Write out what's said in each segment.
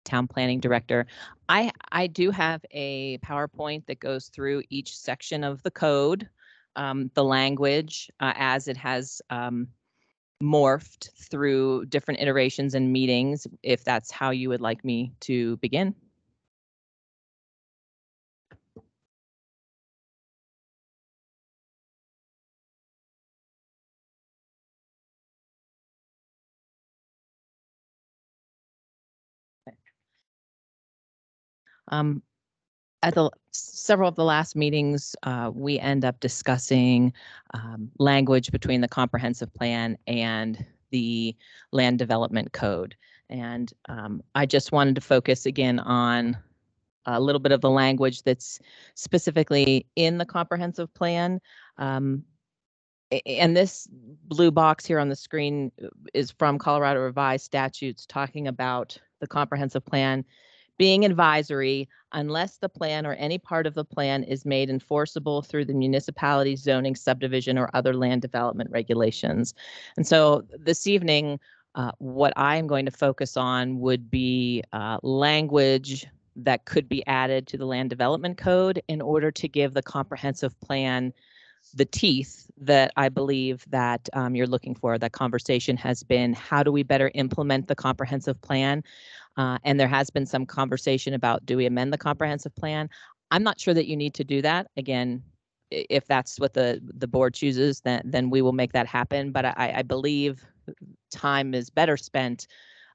Town Planning Director. I do have a PowerPoint that goes through each section of the code, the language as it has morphed through different iterations and meetings, if that's how you would like me to begin. At several of the last meetings, we end up discussing language between the comprehensive plan and the land development code. And I just wanted to focus again on a little bit of the language that's specifically in the comprehensive plan. And this blue box here on the screen is from Colorado Revised Statutes talking about the comprehensive plan being advisory unless the plan or any part of the plan is made enforceable through the municipality's zoning, subdivision, or other land development regulations. And so this evening, what I'm going to focus on would be language that could be added to the land development code in order to give the comprehensive plan the teeth that I believe that you're looking for. That conversation has been, how do we better implement the comprehensive plan? And there has been some conversation about, do we amend the comprehensive plan? I'm not sure that you need to do that. Again, if that's what the board chooses, then we will make that happen. But I believe time is better spent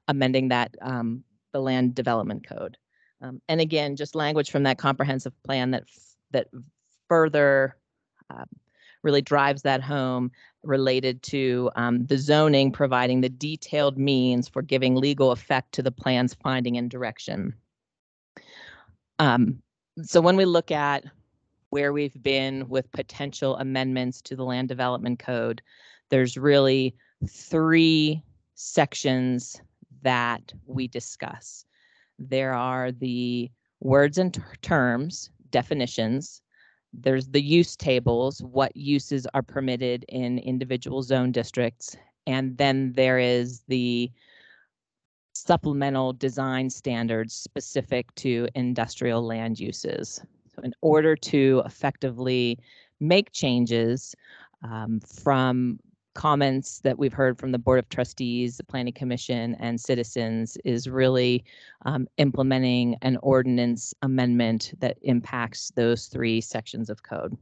amending that the land development code. And again, just language from that comprehensive plan that further really drives that home, related to the zoning providing the detailed means for giving legal effect to the plan's finding and direction. So when we look at where we've been with potential amendments to the land development code, there's really 3 sections that we discuss. There are the words and terms, definitions. There's the use tables, what uses are permitted in individual zone districts. And then there is the supplemental design standards specific to industrial land uses. So in order to effectively make changes from comments that we've heard from the Board of Trustees, the Planning Commission, and citizens, is really implementing an ordinance amendment that impacts those 3 sections of code.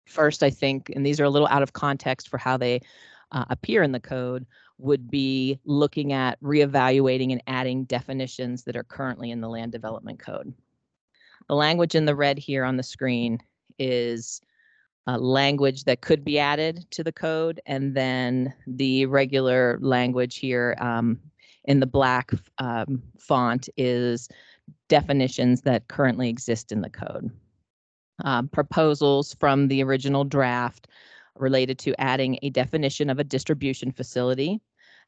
First, I think, and these are a little out of context for how they appear in the code, would be looking at reevaluating and adding definitions that are currently in the land development code. The language in the red here on the screen is language that could be added to the code, and then the regular language here in the black font is definitions that currently exist in the code. Proposals from the original draft related to adding a definition of a distribution facility.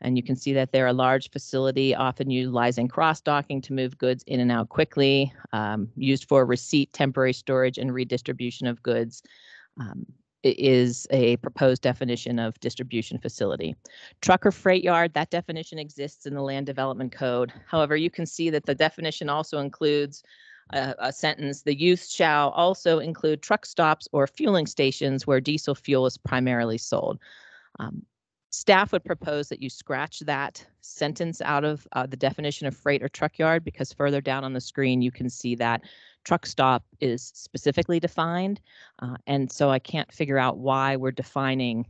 And you can see that they're a large facility, often utilizing cross-docking to move goods in and out quickly, used for receipt, temporary storage, and redistribution of goods. Is a proposed definition of distribution facility. Truck or freight yard, that definition exists in the land development code. However, you can see that the definition also includes a sentence, the use shall also include truck stops or fueling stations where diesel fuel is primarily sold. Staff would propose that you scratch that sentence out of the definition of freight or truck yard, because further down on the screen you can see that truck stop is specifically defined. And so I can't figure out why we're defining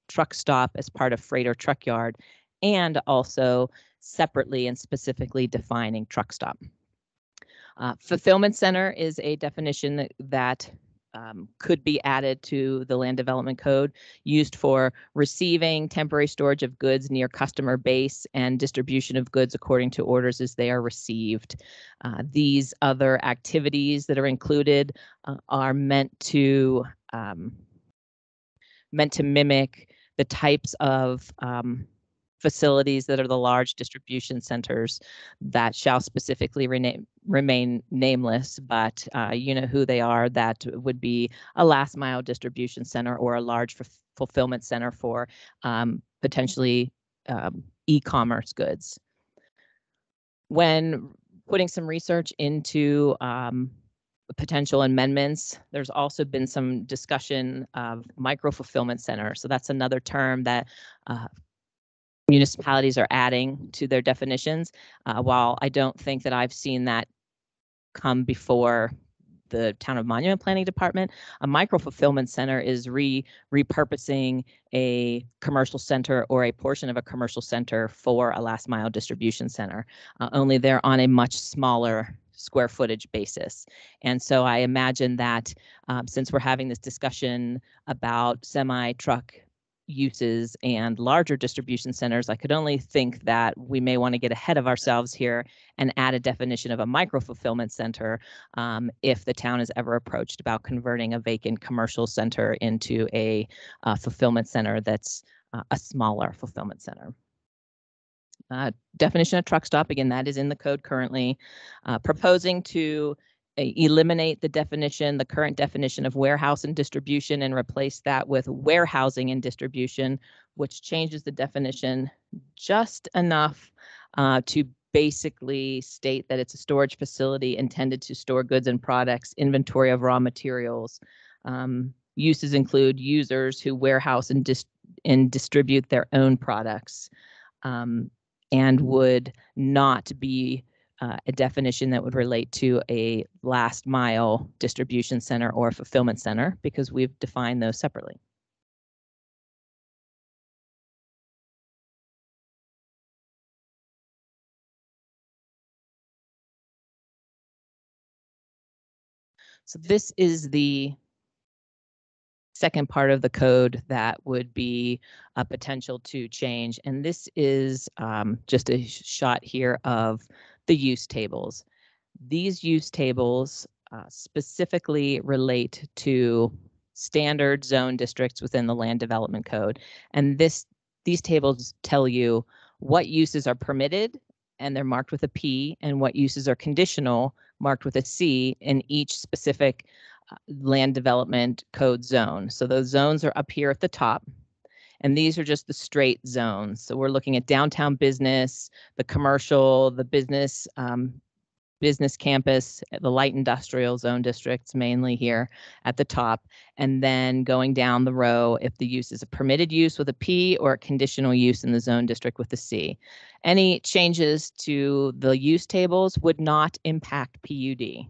truck stop as part of freight or truck yard and also separately and specifically defining truck stop. Fulfillment center is a definition that could be added to the land development code, used for receiving, temporary storage of goods near customer base, and distribution of goods according to orders as they are received. These other activities that are included are meant to mimic the types of facilities that are the large distribution centers that shall specifically remain nameless, but you know who they are. That would be a last mile distribution center or a large fulfillment center for potentially e-commerce goods. When putting some research into potential amendments. There's also been some discussion of micro-fulfillment center. So that's another term that municipalities are adding to their definitions. While I don't think that I've seen that come before the Town of Monument Planning Department, a micro-fulfillment center is repurposing a commercial center or a portion of a commercial center for a last mile distribution center, only they're on a much smaller square footage basis. And so I imagine that since we're having this discussion about semi-truck uses and larger distribution centers, I could only think that we may want to get ahead of ourselves here and add a definition of a micro-fulfillment center if the town is ever approached about converting a vacant commercial center into a fulfillment center that's a smaller fulfillment center. Definition of truck stop, again, that is in the code currently. Proposing to eliminate the current definition of warehouse and distribution and replace that with warehousing and distribution, which changes the definition just enough to basically state that it's a storage facility intended to store goods and products, inventory of raw materials. Uses include users who warehouse and distribute their own products, and would not be a definition that would relate to a last mile distribution center or fulfillment center, because we've defined those separately. So this is the second part of the code that would be a potential to change. And this is just a shot here of the use tables. These use tables specifically relate to standard zone districts within the land development code. And these tables tell you what uses are permitted, and they're marked with a P, and what uses are conditional, marked with a C, in each specific land development code zone. So those zones are up here at the top, and these are just the straight zones. So we're looking at downtown business, the commercial, the business campus, the light industrial zone districts mainly here at the top, and then going down the row if the use is a permitted use with a P or a conditional use in the zone district with a C. Any changes to the use tables would not impact PUD,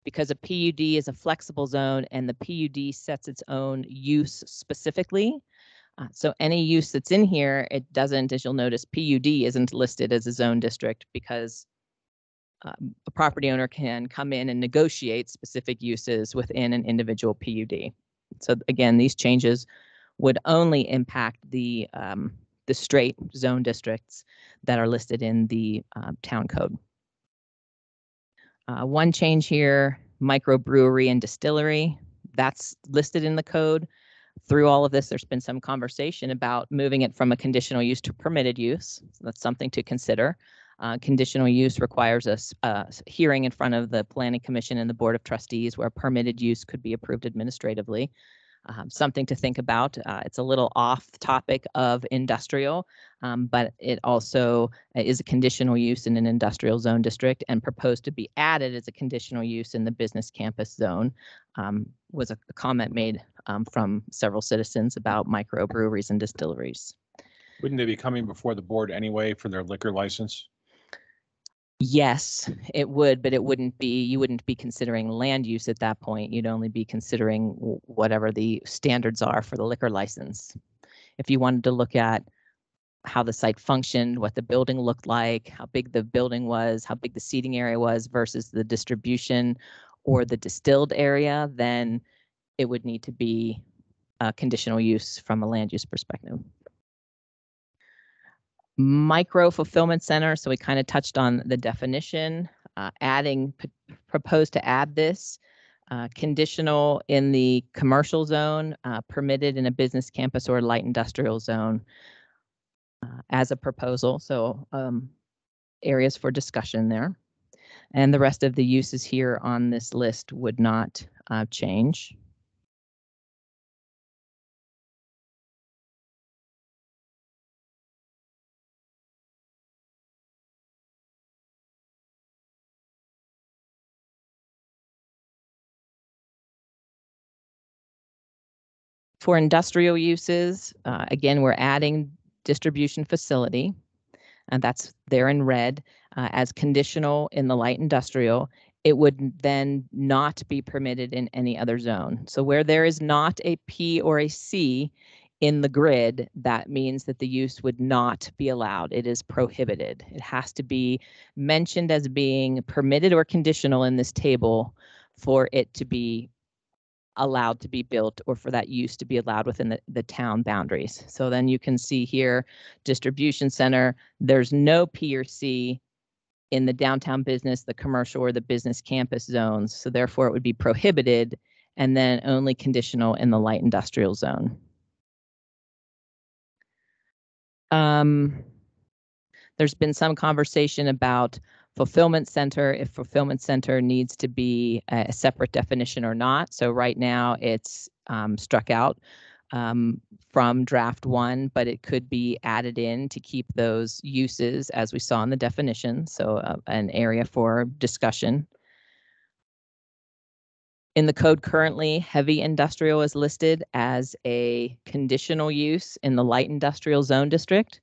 because a PUD is a flexible zone and the PUD sets its own use specifically. So any use that's in here, it doesn't, as you'll notice, PUD isn't listed as a zone district because a property owner can come in and negotiate specific uses within an individual PUD. So again, these changes would only impact the straight zone districts that are listed in the town code. One change here, microbrewery and distillery, that's listed in the code. Through all of this, there's been some conversation about moving it from a conditional use to permitted use. So that's something to consider. Conditional use requires a hearing in front of the Planning Commission and the Board of Trustees, where permitted use could be approved administratively. Something to think about. It's a little off topic of industrial, but it also is a conditional use in an industrial zone district and proposed to be added as a conditional use in the business campus zone. Was a comment made from several citizens about microbreweries and distilleries. Wouldn't they be coming before the board anyway for their liquor license? Yes, it would, but it wouldn't be, you wouldn't be considering land use at that point. You'd only be considering whatever the standards are for the liquor license. If you wanted to look at how the site functioned, what the building looked like, how big the building was, how big the seating area was versus the distribution or the distilled area, then it would need to be a conditional use from a land use perspective. Micro fulfillment center, so we kind of touched on the definition, proposed to add this conditional in the commercial zone, permitted in a business campus or light industrial zone as a proposal. So areas for discussion there. And the rest of the uses here on this list would not change. For industrial uses, again, we're adding distribution facility, and that's there in red, as conditional in the light industrial. It would then not be permitted in any other zone. So where there is not a P or a C in the grid, that means that the use would not be allowed. It is prohibited. It has to be mentioned as being permitted or conditional in this table for it to be allowed to be built, or for that use to be allowed within the town boundaries. So then you can see here, distribution center, there's no P or C in the downtown business, the commercial, or the business campus zones. So therefore it would be prohibited, and then only conditional in the light industrial zone. There's been some conversation about fulfillment center, if fulfillment center needs to be a separate definition or not. So right now it's struck out from draft 1, but it could be added in to keep those uses as we saw in the definition. So an area for discussion. In the code currently, heavy industrial is listed as a conditional use in the light industrial zone district.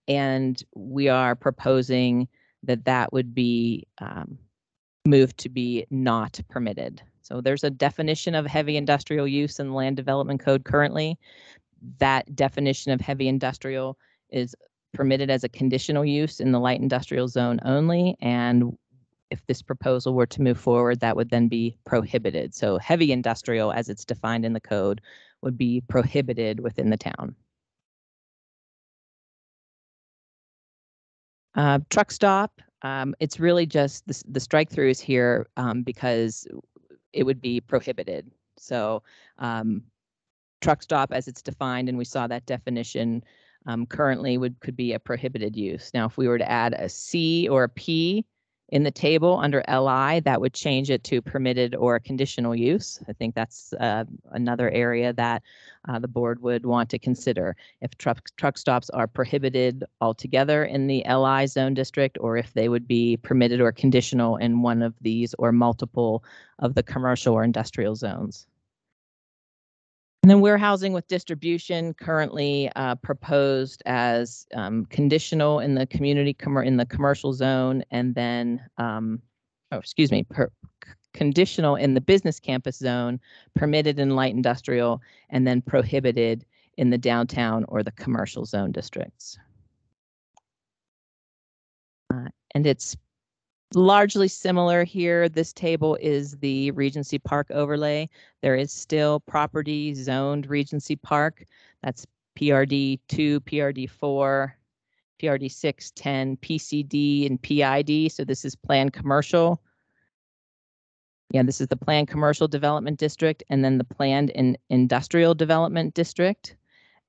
And we are proposing that that would be moved to be not permitted. So there's a definition of heavy industrial use in the land development code currently. That definition of heavy industrial is permitted as a conditional use in the light industrial zone only. And if this proposal were to move forward, that would then be prohibited. So heavy industrial, as it's defined in the code, would be prohibited within the town. Truck stop, it's really just the strike throughs here because it would be prohibited. So truck stop, as it's defined, and we saw that definition currently could be a prohibited use. Now, if we were to add a C or a P in the table under LI, that would change it to permitted or a conditional use. I think that's another area that the board would want to consider. If truck stops are prohibited altogether in the LI zone district, or if they would be permitted or conditional in one of these or multiple of the commercial or industrial zones. And then warehousing with distribution, currently proposed as conditional in the commercial zone, and then conditional in the business campus zone, permitted in light industrial, and then prohibited in the downtown or the commercial zone districts. And it's largely similar here. This table is the Regency Park overlay. There is still property zoned Regency Park. That's PRD 2, PRD 4, PRD 6, 10, PCD, and PID. So this is planned commercial. Yeah, this is the planned commercial development district, and then the planned industrial development district.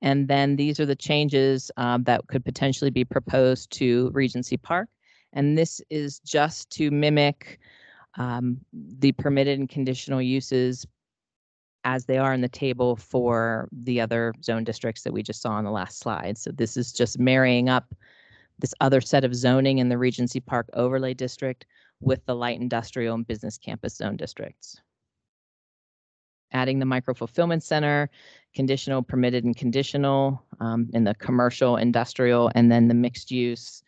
And then these are the changes that could potentially be proposed to Regency Park. And this is just to mimic the permitted and conditional uses as they are in the table for the other zone districts that we just saw on the last slide. So this is just marrying up this other set of zoning in the Regency Park overlay district with the light industrial and business campus zone districts. Adding the micro fulfillment center, conditional, permitted, and conditional in the commercial, industrial, and then the mixed use.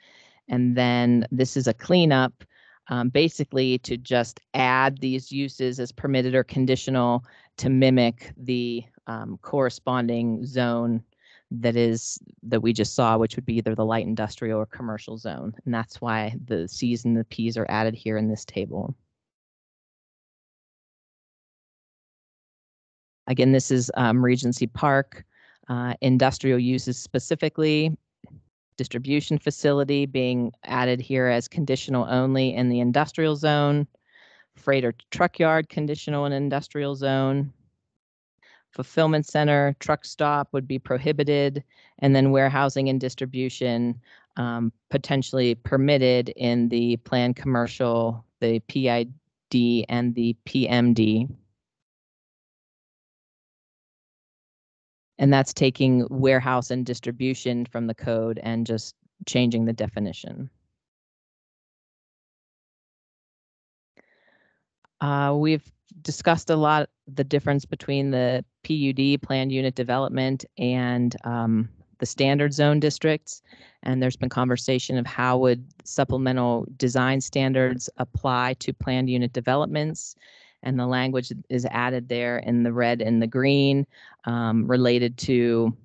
And then this is a cleanup, basically to just add these uses as permitted or conditional to mimic the corresponding zone that we just saw, which would be either the light industrial or commercial zone. And that's why the C's and the P's are added here in this table. Again, this is Regency Park, industrial uses specifically. Distribution facility being added here as conditional only in the industrial zone. Freight or truck yard conditional in industrial zone. Fulfillment center, truck stop would be prohibited, and then warehousing and distribution potentially permitted in the planned commercial, the PID, and the PMD. And that's taking warehouse and distribution from the code and just changing the definition. We've discussed a lot the difference between the PUD, planned unit development, and the standard zone districts. And there's been conversation of how would supplemental design standards apply to planned unit developments. And the language is added there in the red and the green related to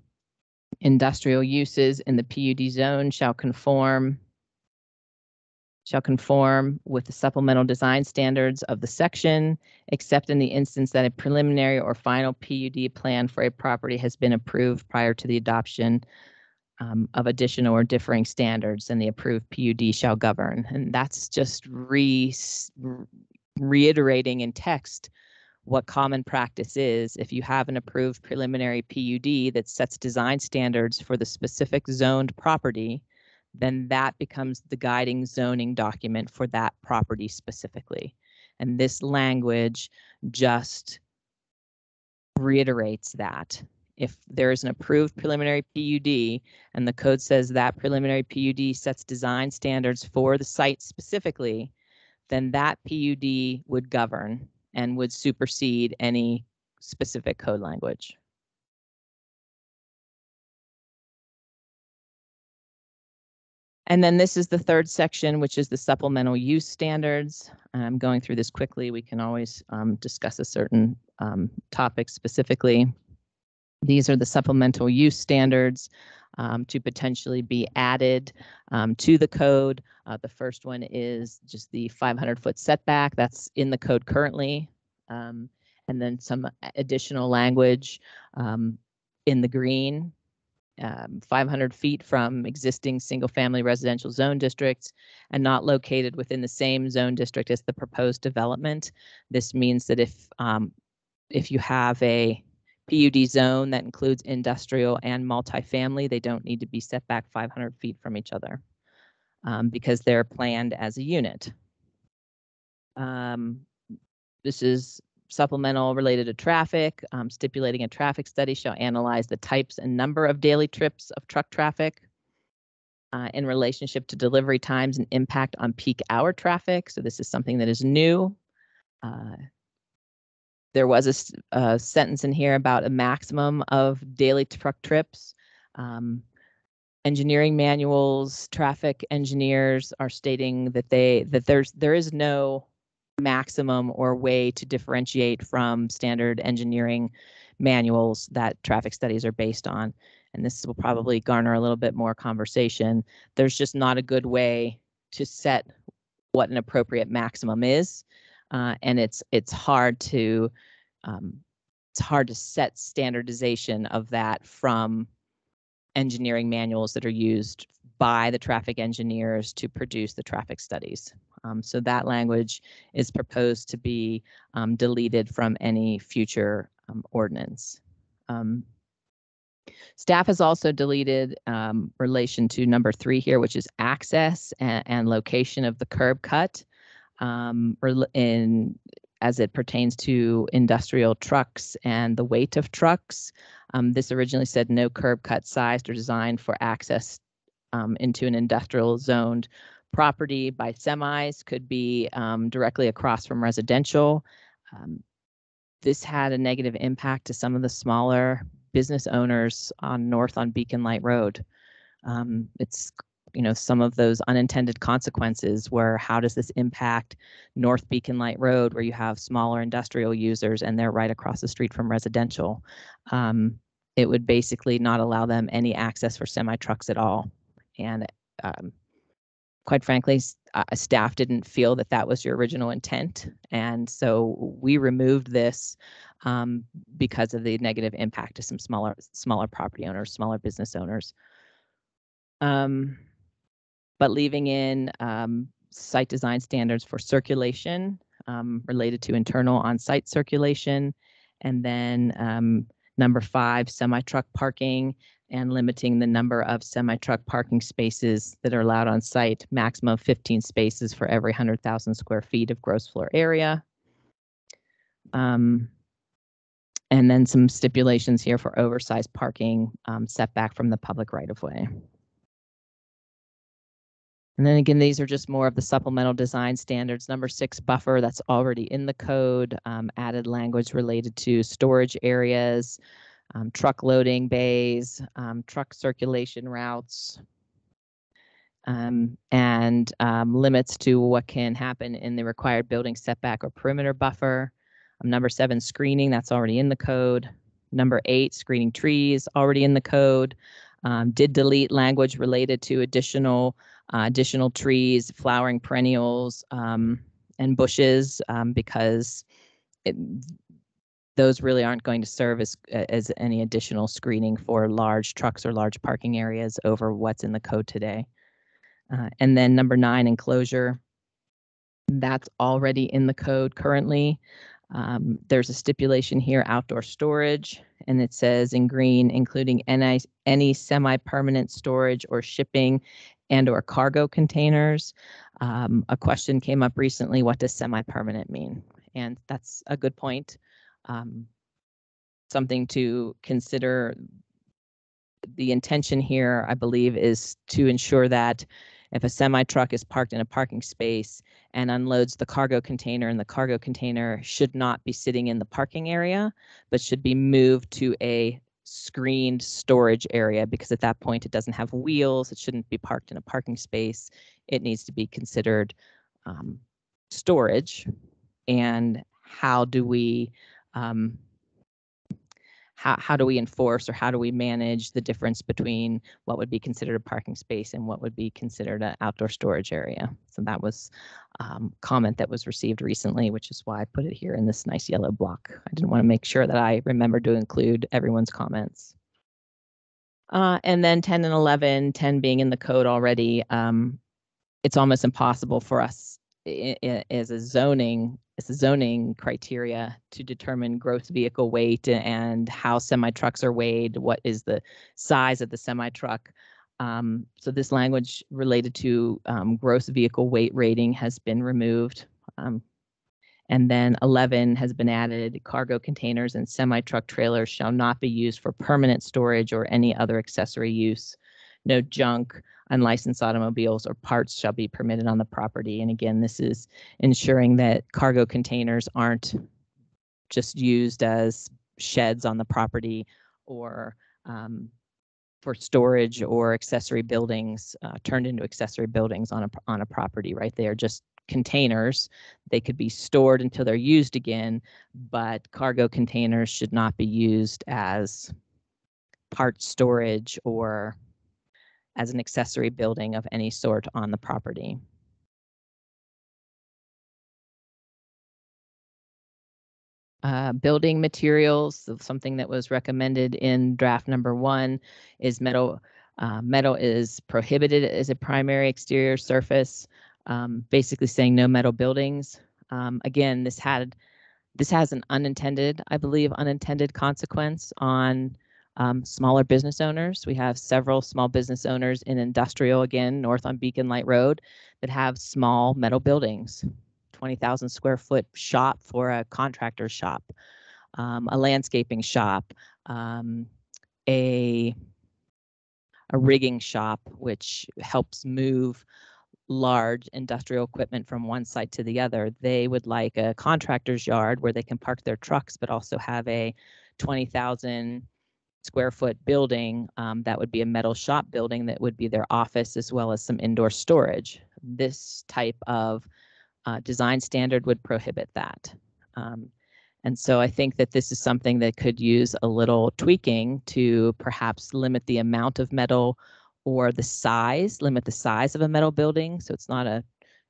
industrial uses in the PUD zone shall conform with the supplemental design standards of the section, except in the instance that a preliminary or final PUD plan for a property has been approved prior to the adoption of additional or differing standards, and the approved PUD shall govern. And that's just reiterating in text what common practice is. If you have an approved preliminary PUD that sets design standards for the specific zoned property, then that becomes the guiding zoning document for that property specifically. And this language just reiterates that. If there is an approved preliminary PUD and the code says that preliminary PUD sets design standards for the site specifically, then that PUD would govern and would supersede any specific code language. And then this is the third section, which is the supplemental use standards. I'm going through this quickly. We can always discuss a certain topic specifically. These are the supplemental use standards to potentially be added to the code. The first one is just the 500-foot setback. That's in the code currently. And then some additional language in the green. 500 feet from existing single-family residential zone districts and not located within the same zone district as the proposed development. This means that if you have a PUD zone that includes industrial and multifamily, they don't need to be set back 500 feet from each other because they're planned as a unit. This is supplemental related to traffic, stipulating a traffic study shall analyze the types and number of daily trips of truck traffic in relationship to delivery times and impact on peak hour traffic. So this is something that is new. There was a sentence in here about a maximum of daily truck trips. Engineering manuals, traffic engineers are stating that there is no maximum or way to differentiate from standard engineering manuals that traffic studies are based on. And this will probably garner a little bit more conversation. There's just not a good way to set what an appropriate maximum is. And it's hard to set standardization of that from engineering manuals that are used by the traffic engineers to produce the traffic studies. So that language is proposed to be deleted from any future ordinance. Staff has also deleted relation to number 3 here, which is access and location of the curb cut as it pertains to industrial trucks and the weight of trucks. This originally said no curb cut sized or designed for access into an industrial zoned property by semis, could be directly across from residential. This had a negative impact to some of the smaller business owners north on Beacon Light Road. It's some of those unintended consequences where how does this impact North Beacon Light Road where you have smaller industrial users and they're right across the street from residential. It would basically not allow them any access for semi trucks at all. And quite frankly, staff didn't feel that that was your original intent. And so we removed this because of the negative impact to some smaller property owners, smaller business owners. But leaving in site design standards for circulation related to internal on-site circulation. And then number 5, semi-truck parking, and limiting the number of semi-truck parking spaces that are allowed on site, maximum of 15 spaces for every 100,000 square feet of gross floor area. And then some stipulations here for oversized parking setback from the public right-of-way. And then again, these are just more of the supplemental design standards. Number 6, buffer, that's already in the code. Added language related to storage areas, truck loading bays, truck circulation routes, and limits to what can happen in the required building setback or perimeter buffer. Number 7, screening, that's already in the code. Number 8, screening trees, already in the code. Did delete language related to additional trees, flowering perennials, and bushes, because those really aren't going to serve as any additional screening for large trucks or large parking areas over what's in the code today. And then number 9, enclosure, that's already in the code currently. There's a stipulation here, outdoor storage, and it says in green, including any semi-permanent storage or shipping and or cargo containers. A question came up recently, what does semi-permanent mean? And that's a good point. Something to consider. The intention here, I believe, is to ensure that if a semi truck is parked in a parking space and unloads the cargo container, and the cargo container should not be sitting in the parking area, but should be moved to a screened storage area, because at that point it doesn't have wheels, it shouldn't be parked in a parking space. It needs to be considered storage. And how do we how do we enforce, or how do we manage the difference between what would be considered a parking space and what would be considered an outdoor storage area? So that was a comment that was received recently, which is why I put it here in this nice yellow block. I didn't want to make sure that I remembered to include everyone's comments. And then 10 and 11, 10 being in the code already, it's almost impossible for us as a zoning criteria to determine gross vehicle weight and how semi trucks are weighed, what is the size of the semi truck. So this language related to gross vehicle weight rating has been removed. And then 11 has been added, cargo containers and semi truck trailers shall not be used for permanent storage or any other accessory use. No junk, unlicensed automobiles or parts shall be permitted on the property. And again, this is ensuring that cargo containers aren't just used as sheds on the property, or for storage or accessory buildings, turned into accessory buildings on a property, right? They are just containers. They could be stored until they're used again, but cargo containers should not be used as part storage or as an accessory building of any sort on the property. Building materials, something that was recommended in draft number 1 is metal. Metal is prohibited as a primary exterior surface, basically saying no metal buildings. Again, this has an unintended, I believe, unintended consequence on smaller business owners. We have several small business owners in industrial, again, north on Beacon Light Road, that have small metal buildings, 20,000 square foot shop for a contractor's shop, a landscaping shop, a rigging shop, which helps move large industrial equipment from one site to the other. They would like a contractor's yard where they can park their trucks, but also have a 20,000 square foot building that would be a metal shop building that would be their office, as well as some indoor storage. This type of design standard would prohibit that. And so I think that this is something that could use a little tweaking to perhaps limit the amount of metal, or the size, limit the size of a metal building. So it's not a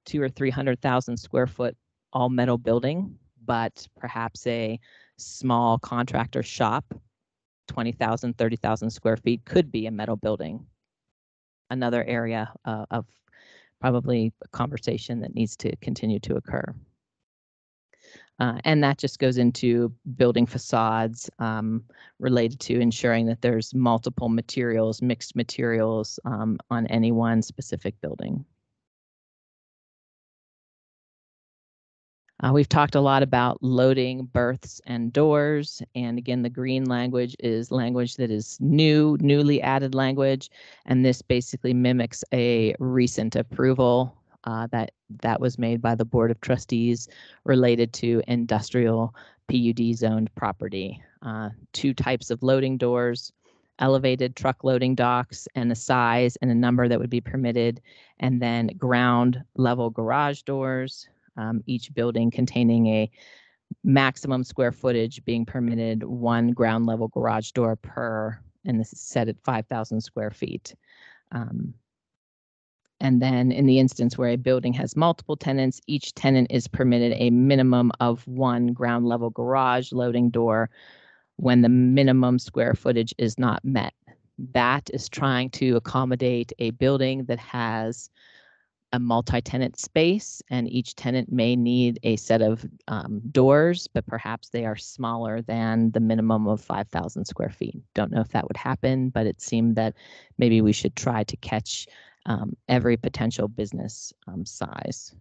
200,000 or 300,000 square foot all metal building, but perhaps a small contractor shop, 20,000, 30,000 square feet, could be a metal building. Another area of probably a conversation that needs to continue to occur. And that just goes into building facades related to ensuring that there's multiple materials, mixed materials on any one specific building. We've talked a lot about loading berths and doors, and again, the green language is language that is newly added language, and this basically mimics a recent approval that was made by the Board of Trustees related to industrial PUD zoned property. 2 types of loading doors, elevated truck loading docks, and a size and a number that would be permitted, and then ground level garage doors. Each building containing a maximum square footage being permitted 1 ground level garage door per, and this is set at 5,000 square feet. And then in the instance where a building has multiple tenants, each tenant is permitted a minimum of 1 ground level garage loading door when the minimum square footage is not met. That is trying to accommodate a building that has a multi-tenant space, and each tenant may need a set of doors, but perhaps they are smaller than the minimum of 5,000 square feet. Don't know if that would happen, but it seemed that maybe we should try to catch every potential business size.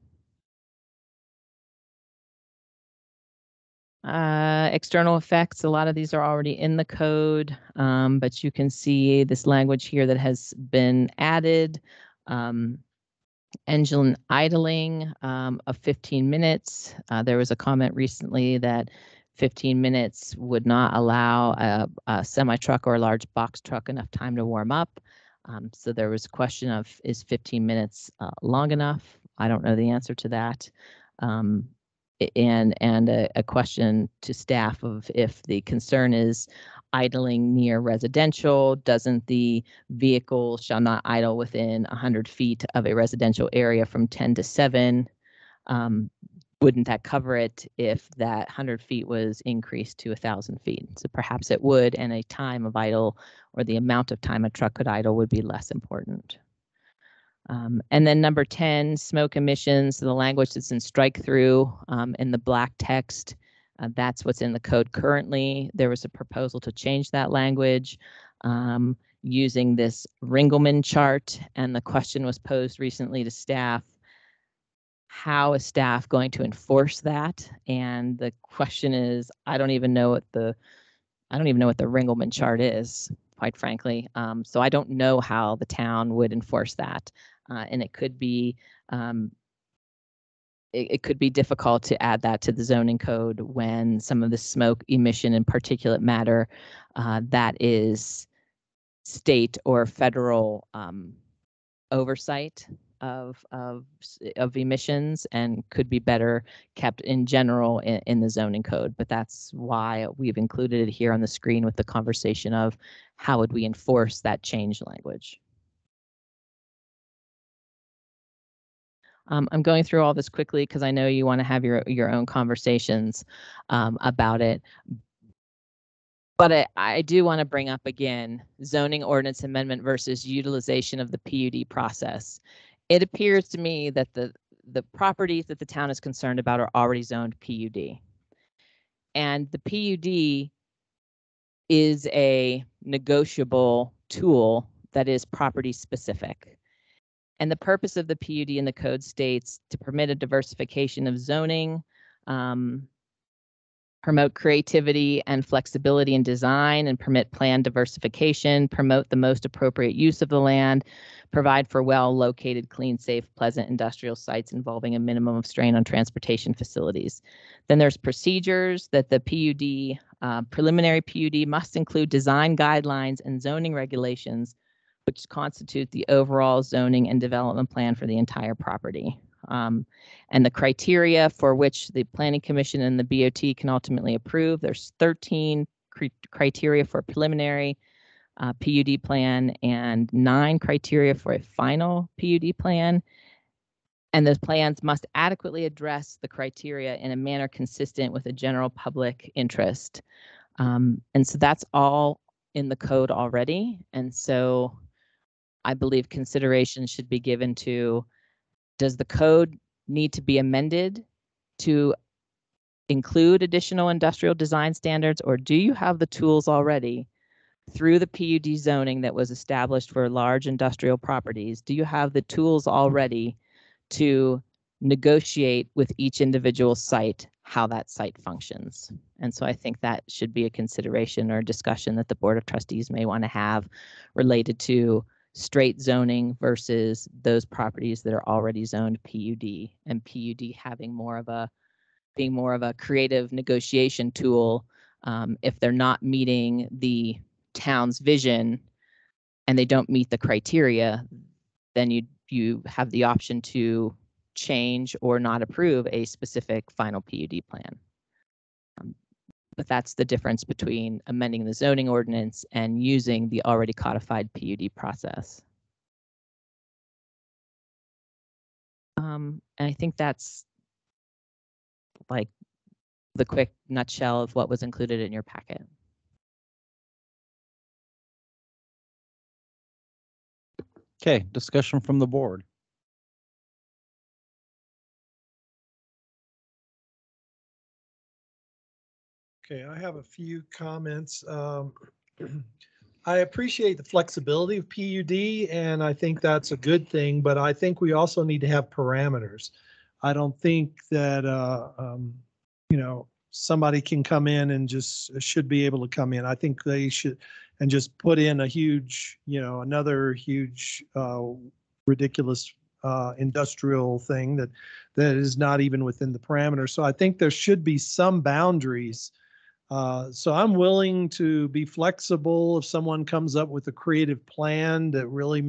External effects, a lot of these are already in the code, but you can see this language here that has been added. Engine idling of 15 minutes. There was a comment recently that 15 minutes would not allow a semi-truck or a large box truck enough time to warm up. So there was a question of, is 15 minutes long enough? I don't know the answer to that. And a question to staff of if the concern is idling near residential, doesn't the vehicle shall not idle within 100 feet of a residential area from 10 to 7? Wouldn't that cover it if that 100 feet was increased to 1,000 feet? So perhaps it would, and a time of idle or the amount of time a truck could idle would be less important. And then number 10, smoke emissions, the language that's in strike through in the black text, that's what's in the code currently. There was a proposal to change that language using this Ringelmann chart, and the question was posed recently to staff, how is staff going to enforce that? And the question is, I don't even know what the Ringelmann chart is, quite frankly. So I don't know how the town would enforce that. And it could be it could be difficult to add that to the zoning code when some of the smoke emission and particulate matter that is state or federal oversight of emissions and could be better kept in general in the zoning code. But that's why we've included it here on the screen with the conversation of how would we enforce that change language. I'm going through all this quickly because I know you want to have your own conversations about it. But I do want to bring up again, zoning ordinance amendment versus utilization of the PUD process. It appears to me that the properties that the town is concerned about are already zoned PUD. And the PUD is a negotiable tool that is property specific. And the purpose of the PUD in the code states to permit a diversification of zoning, promote creativity and flexibility in design, and permit plan diversification, promote the most appropriate use of the land, provide for well-located, clean, safe, pleasant industrial sites involving a minimum of strain on transportation facilities. Then there's procedures that the PUD, preliminary PUD must include design guidelines and zoning regulations which constitute the overall zoning and development plan for the entire property. And the criteria for which the Planning Commission and the BOT can ultimately approve. There's 13 criteria for a preliminary PUD plan and 9 criteria for a final PUD plan. And those plans must adequately address the criteria in a manner consistent with the general public interest. And so that's all in the code already. And so I believe consideration should be given to, does the code need to be amended to include additional industrial design standards, or do you have the tools already through the PUD zoning that was established for large industrial properties? Do you have the tools already to negotiate with each individual site how that site functions. And so I think that should be a consideration or discussion that the Board of Trustees may want to have related to straight zoning versus those properties that are already zoned PUD, and PUD having being more of a creative negotiation tool. If they're not meeting the town's vision and they don't meet the criteria, then you have the option to change or not approve a specific final PUD plan. But that's the difference between amending the zoning ordinance and using the already codified PUD process. And I think that's like the quick nutshell of what was included in your packet. Okay, discussion from the board. Okay, I have a few comments. I appreciate the flexibility of PUD, and I think that's a good thing, but I think we also need to have parameters. I don't think that, somebody can come in and just should be able to come in. I think they should, and just put in a huge, another huge, ridiculous industrial thing that is not even within the parameters. So I think there should be some boundaries. So I'm willing to be flexible if someone comes up with a creative plan that really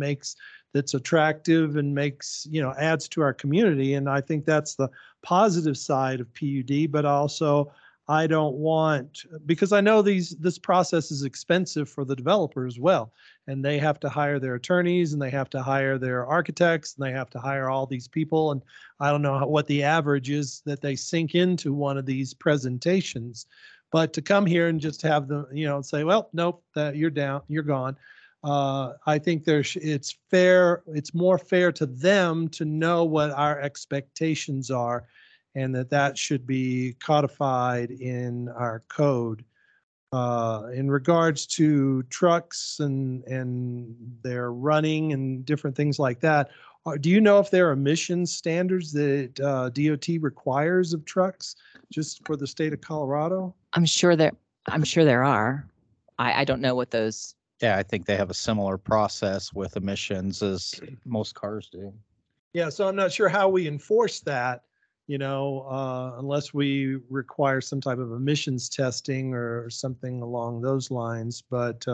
that's attractive and adds to our community. And I think that's the positive side of PUD, but also I don't want, because I know this process is expensive for the developer as well. And they have to hire their attorneys, and they have to hire their architects, and they have to hire all these people. And I don't know what the average is that they sink into one of these presentations. But to come here and just have them, say, well, nope, you're down, you're gone. I think it's fair. It's more fair to them to know what our expectations are, and that should be codified in our code. In regards to trucks and their running and different things like that, do you know if there are emissions standards that DOT requires of trucks just for the state of Colorado? I'm sure there are. I don't know what those. Yeah, I think they have a similar process with emissions as most cars do. Yeah, so I'm not sure how we enforce that, unless we require some type of emissions testing or something along those lines. But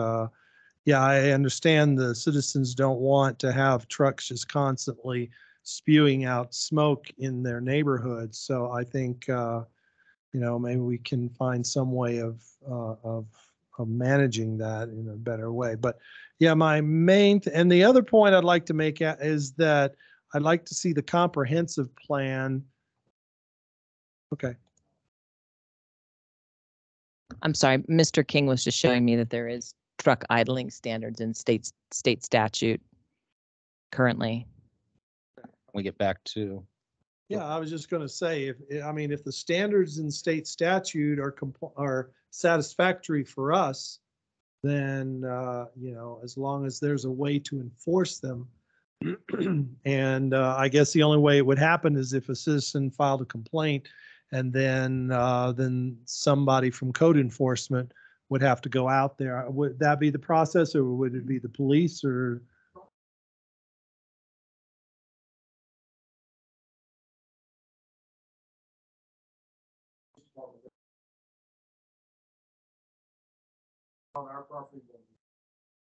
yeah, I understand the citizens don't want to have trucks just constantly spewing out smoke in their neighborhoods. So I think, maybe we can find some way of managing that in a better way. But yeah, my main, and the other point I'd like to make is that I'd like to see the comprehensive plan. Okay. I'm sorry, Mr. King was just showing me that there is truck idling standards in state statute currently. We get back to. Yeah, I was just going to say, if the standards in state statute are satisfactory for us, then as long as there's a way to enforce them, and I guess the only way it would happen is if a citizen filed a complaint, and then somebody from code enforcement would have to go out there. Would that be the process, or would it be the police, or?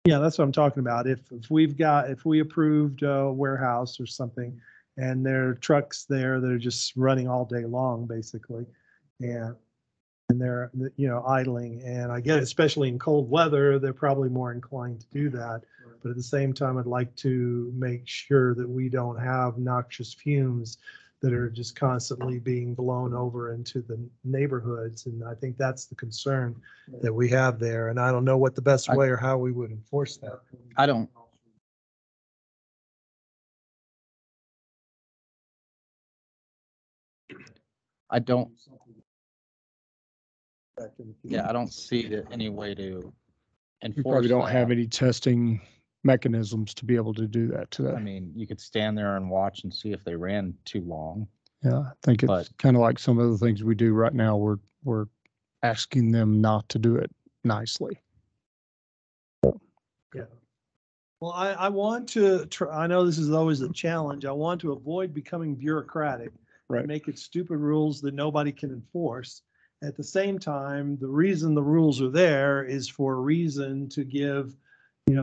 Yeah, that's what I'm talking about. If we approved a warehouse or something, and there are trucks there that are just running all day long, basically, and they're idling, and I get, especially in cold weather, they're probably more inclined to do that. But at the same time, I'd like to make sure that we don't have noxious fumes that are just constantly being blown over into the neighborhoods. And I think that's the concern that we have there. And I don't know what the best way or how we would enforce that. I don't. Yeah, I don't see any way to enforce. We probably don't have that. any testing mechanisms to be able to do that I today. mean, you could stand there and watch and see if they ran too long. Yeah, I think it's But- kind of like some of the things we do right now. We're asking them not to do it nicely. Well, I want to try, I know this is always a challenge. I want to avoid becoming bureaucratic. Right. Make it stupid rules that nobody can enforce. At the same time, the reason the rules are there is for a reason to give,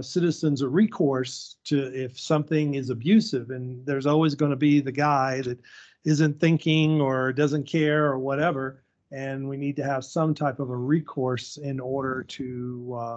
citizens a recourse to if something is abusive. And there's always going to be the guy that isn't thinking or doesn't care or whatever. And we need to have some type of a recourse in order to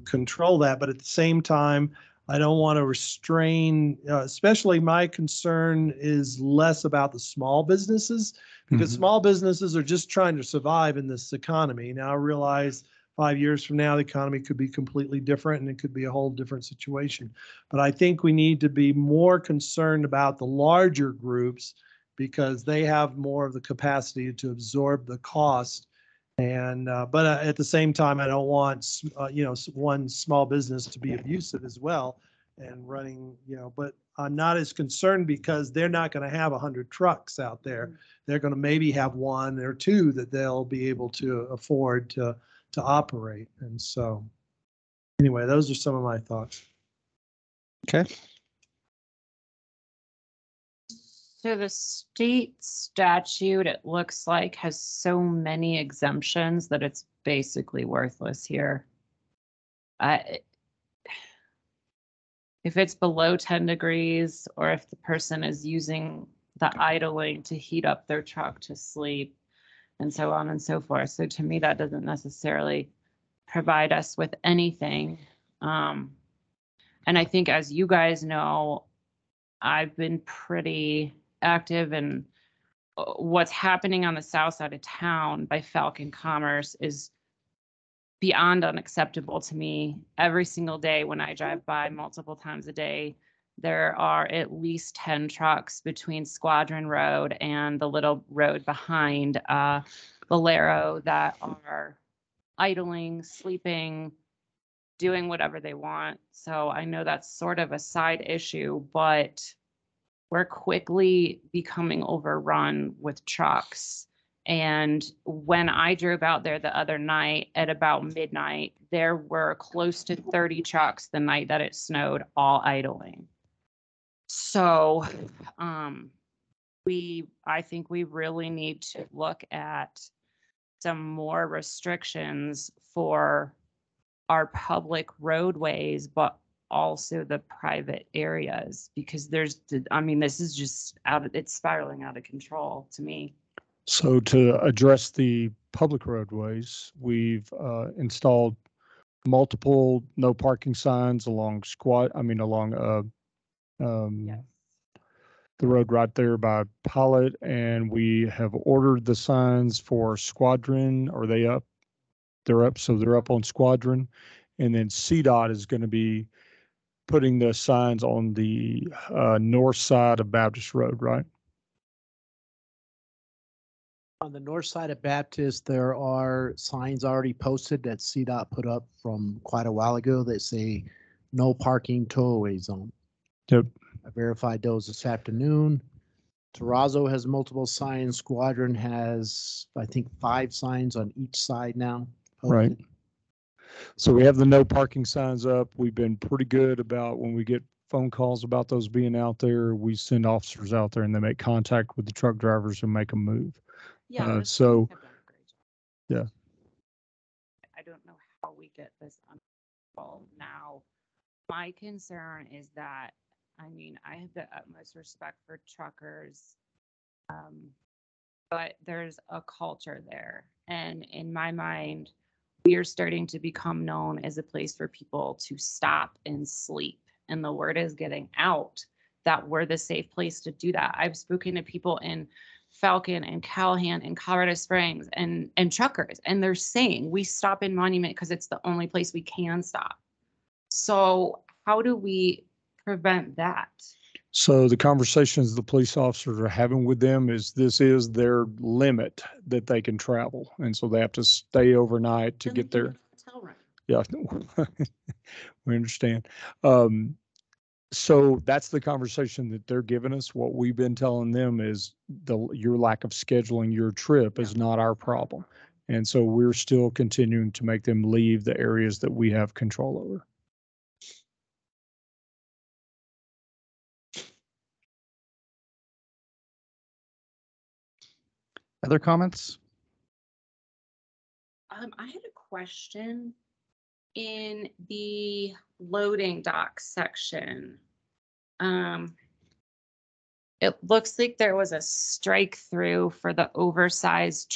control that. But at the same time, I don't want to restrain, especially my concern is less about the small businesses because small businesses are just trying to survive in this economy. Now I realize 5 years from now, the economy could be completely different and it could be a whole different situation. But I think we need to be more concerned about the larger groups because they have more of the capacity to absorb the cost. And, but at the same time, I don't want, one small business to be abusive as well and running, but I'm not as concerned because they're not going to have 100 trucks out there. They're going to maybe have one or two that they'll be able to afford to operate. And so anyway, those are some of my thoughts. Okay. So the state statute, it looks like, has so many exemptions that it's basically worthless here. If it's below 10 degrees, or if the person is using the idling to heat up their truck to sleep, and so on and so forth. So to me, that doesn't necessarily provide us with anything. And I think, as you guys know, I've been pretty active in what's happening on the south side of town by Falcon Commerce is beyond unacceptable to me. Every single day when I drive by multiple times a day, there are at least 10 trucks between Squadron Road and the little road behind Valero that are idling, sleeping, doing whatever they want. So I know that's sort of a side issue, but we're quickly becoming overrun with trucks. And when I drove out there the other night at about midnight, there were close to 30 trucks the night that it snowed, all idling. So I think we really need to look at some more restrictions for our public roadways, but also the private areas, because this is just it's spiraling out of control to me. So to address the public roadways, we've installed multiple no parking signs along the road right there by Pilot, and we have ordered the signs for Squadron. Are they up? They're up, so they're up on Squadron, and then CDOT is going to be putting the signs on the north side of Baptist Road, right? On the north side of Baptist, there are signs already posted that CDOT put up from quite a while ago that say no parking tow-away zone. Yep. I verified those this afternoon. Terrazzo has multiple signs. Squadron has, I think, 5 signs on each side now. Right. posted. So we have the no parking signs up. We've been pretty good about when we get phone calls about those being out there, we send officers out there and they make contact with the truck drivers and make them move. Yeah. So, yeah. I don't know how we get this under control now. My concern is that, I have the utmost respect for truckers, but there's a culture there. And in my mind, we are starting to become known as a place for people to stop and sleep. And the word is getting out that we're the safe place to do that. I've spoken to people in Falcon and Callahan and Colorado Springs and truckers, and they're saying we stop in Monument because it's the only place we can stop. So how do we prevent that? So the conversations the police officers are having with them is this is their limit that they can travel. And so they have to stay overnight to get there. Hotel room. Yeah, we understand. So that's the conversation that they're giving us. What we've been telling them is your lack of scheduling your trip is not our problem. And so we're still continuing to make them leave the areas that we have control over. Other comments? I had a question in the loading dock section. It looks like there was a strike through for the oversized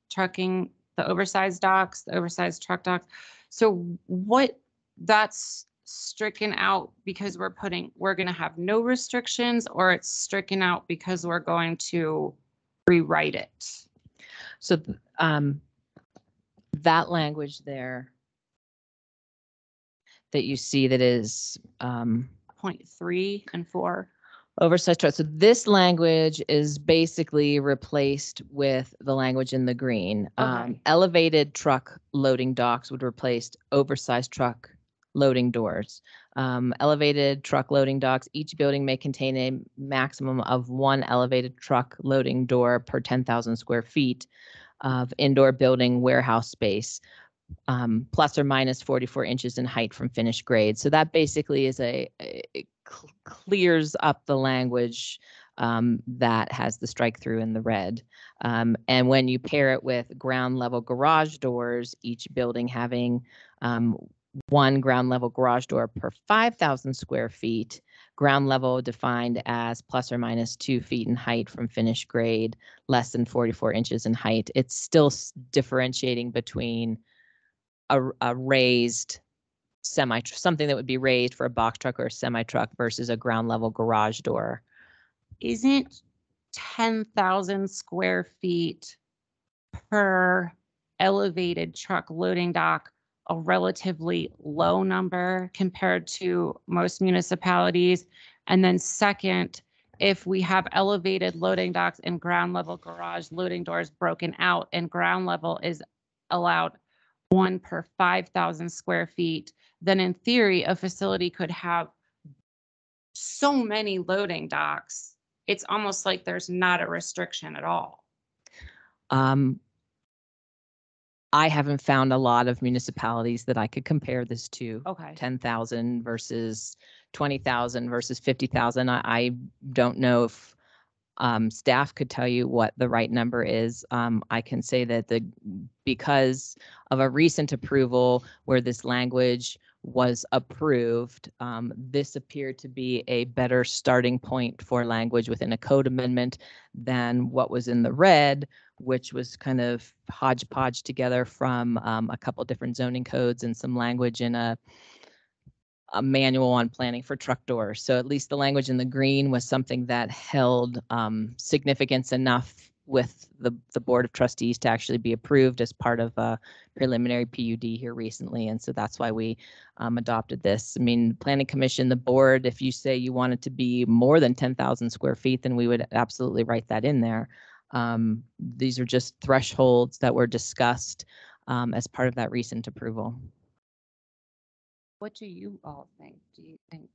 trucking, the oversized docks, the oversized truck docks. So what, that's stricken out because we're going to have no restrictions, or it's stricken out because we're going to rewrite it? So that language there that you see that is 0.3 and 4. oversized truck. So this language is basically replaced with the language in the green. Okay. Elevated truck loading docks would replace oversized truck loading doors. Elevated truck loading docks, each building may contain a maximum of 1 elevated truck loading door per 10,000 square feet of indoor building warehouse space, plus or minus 44 inches in height from finished grade. So that basically is it clears up the language that has the strike through in the red. And when you pair it with ground level garage doors, each building having 1 ground level garage door per 5,000 square feet, ground level defined as plus or minus 2 feet in height from finished grade, less than 44 inches in height. It's still differentiating between a raised something that would be raised for a box truck or a semi truck versus a ground level garage door. Isn't 10,000 square feet per elevated truck loading dock a relatively low number compared to most municipalities? And then second, if we have elevated loading docks and ground level garage loading doors broken out, and ground level is allowed 1 per 5,000 square feet, then in theory, a facility could have so many loading docks. It's almost like there's not a restriction at all. I haven't found a lot of municipalities that I could compare this to. Okay. 10,000 versus 20,000 versus 50,000. I don't know if staff could tell you what the right number is. I can say that because of a recent approval where this language was approved, this appeared to be a better starting point for language within a code amendment than what was in the red, which was kind of hodgepodge together from a couple different zoning codes and some language in a manual on planning for truck doors. So at least the language in the green was something that held significance enough with the Board of Trustees to actually be approved as part of a preliminary PUD here recently. And so that's why we adopted this. I mean, Planning Commission, the board, if you say you want it to be more than 10,000 square feet, then we would absolutely write that in there. These are just thresholds that were discussed as part of that recent approval. What do you all think? Do you think?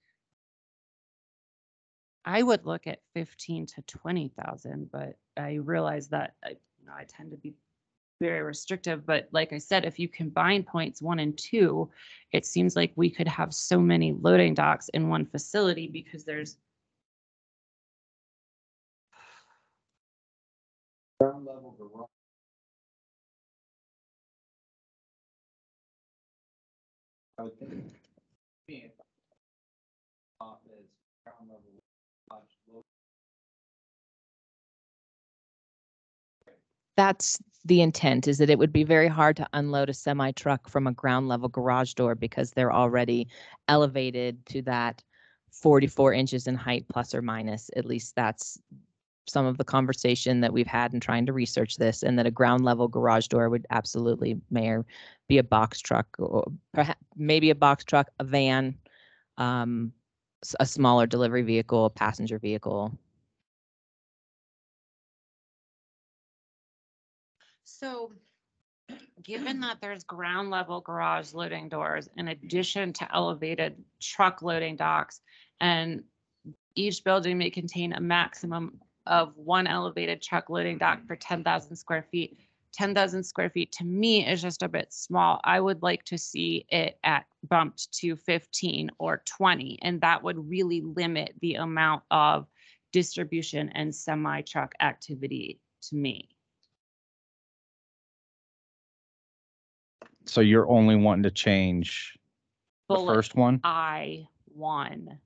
I would look at 15 to 20,000, but I realize that I tend to be very restrictive. But like I said, if you combine points 1 and 2, it seems like we could have so many loading docks in one facility because there's Ground level garage. I would think. That's the intent, is that it would be very hard to unload a semi truck from a ground level garage door because they're already elevated to that 44 inches in height plus or minus. At least that's some of the conversation that we've had in trying to research this, and that a ground level garage door would absolutely be a box truck, or perhaps maybe a box truck, a van, a smaller delivery vehicle, a passenger vehicle. so given that there's ground level garage loading doors in addition to elevated truck loading docks, and each building may contain a maximum of one elevated truck loading dock for 10,000 square feet. 10,000 square feet to me is just a bit small. I would like to see it at bumped to 15 or 20, and that would really limit the amount of distribution and semi truck activity to me. So you're only wanting to change the Bullet first one? I1.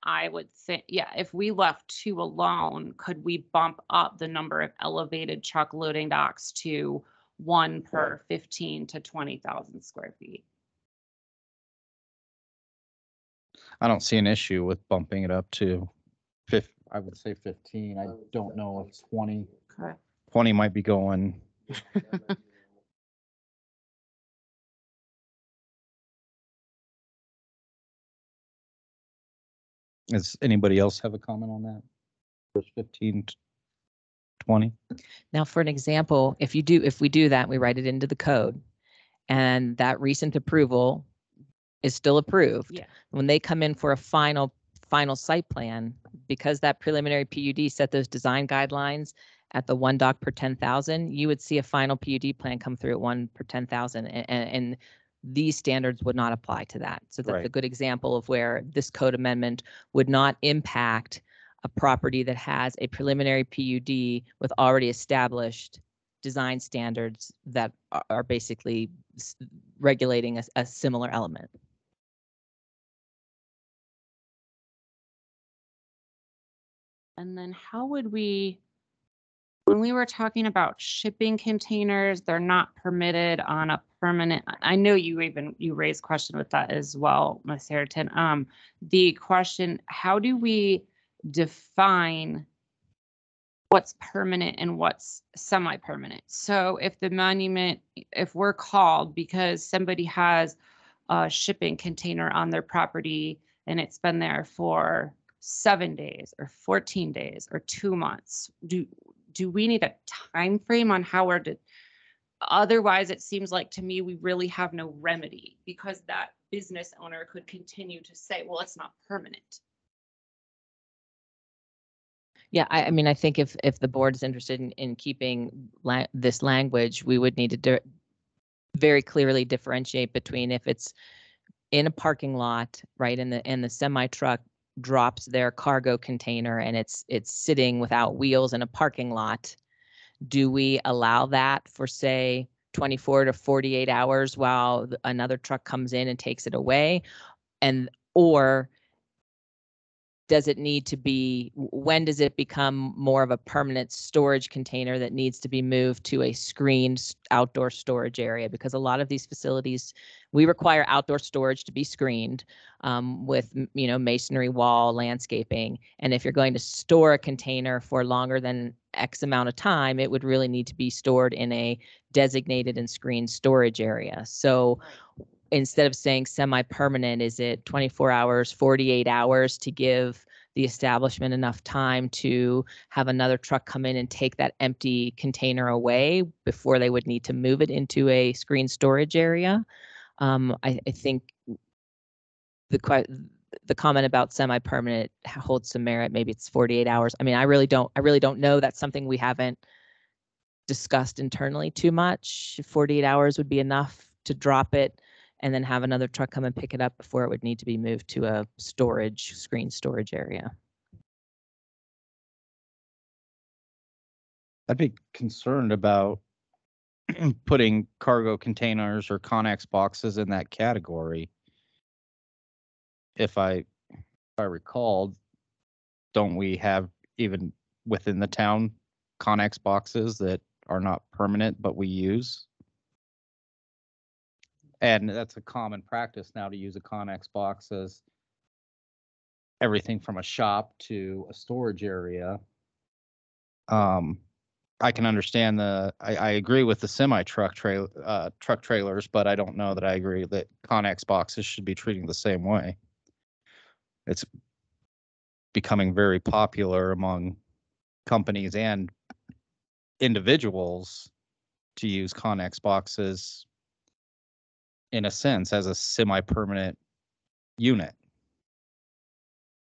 I would think, yeah, if we left 2 alone, could we bump up the number of elevated truck loading docks to 1 per 15 to 20,000 square feet? I don't see an issue with bumping it up to I would say 15. I don't know if 20, Okay. 20 might be going. Does anybody else have a comment on that? First 15 to 20? Now, for an example, if we do that, we write it into the code, and that recent approval is still approved. Yeah. When they come in for a final site plan, because that preliminary PUD set those design guidelines at the 1 dock per 10,000, you would see a final PUD plan come through at 1 per 10,000, and these standards would not apply to that. So that's Right. a good example of where this code amendment would not impact a property that has a preliminary PUD with already established design standards that are basically regulating a similar element. And then how would we, when we were talking about shipping containers, they're not permitted on a permanent, I know you raised question with that as well, Ms. Harrington. The question, how do we define what's permanent and what's semi-permanent? So if the monument, if we're called because somebody has a shipping container on their property and it's been there for 7 days or 14 days or 2 months, do we need a time frame on how we're to, otherwise it seems like to me we really have no remedy, because that business owner could continue to say, well, it's not permanent. Yeah, I mean, I think if the board is interested in keeping this language, we would need to very clearly differentiate between if it's in a parking lot, right, and the semi truck drops their cargo container and it's sitting without wheels in a parking lot. Do we allow that for, say, 24 to 48 hours while another truck comes in and takes it away? Or does it need to be, when does it become more of a permanent storage container that needs to be moved to a screened outdoor storage area? Because a lot of these facilities, we require outdoor storage to be screened with, masonry wall, landscaping. And if you're going to store a container for longer than X amount of time, it would really need to be stored in a designated and screened storage area. So instead of saying semi-permanent, is it 24 hours, 48 hours to give the establishment enough time to have another truck come in and take that empty container away before they would need to move it into a screen storage area? I think the comment about semi-permanent holds some merit. Maybe it's 48 hours. I mean, I really don't know. That's something we haven't discussed internally too much. 48 hours would be enough to drop it and then have another truck come and pick it up before it would need to be moved to a screen storage area. I'd be concerned about putting cargo containers or Connex boxes in that category. If I recall, don't we have, even within the town, Connex boxes that are not permanent but we use? And that's a common practice now, to use a Connex box as everything from a shop to a storage area. I can understand I agree with the truck trailers, but I don't know that I agree that Connex boxes should be treated the same way. It's becoming very popular among companies and individuals to use Connex boxes in a sense as a semi-permanent unit.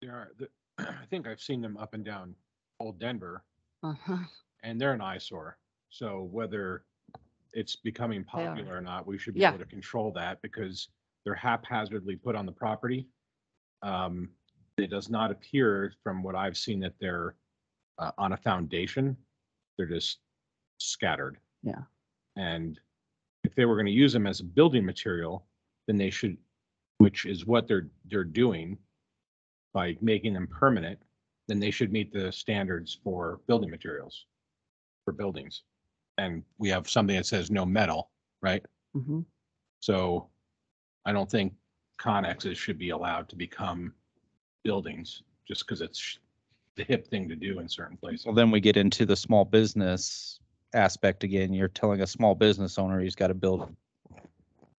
There are, I think I've seen them up and down Old Denver, Uh-huh. and they're an eyesore. So whether it's becoming They are. popular or not, we should be Yeah. able to control that because they're haphazardly put on the property. It does not appear from what I've seen that they're on a foundation. They're just scattered. Yeah. And if they were going to use them as a building material, then they should, which is what they're doing by making them permanent, then they should meet the standards for building materials for buildings. And we have something that says no metal, right? Mm-hmm. So I don't think connexes should be allowed to become buildings just because it's the hip thing to do in certain places. Well, then we get into the small business aspect again. You're telling a small business owner he's got to build a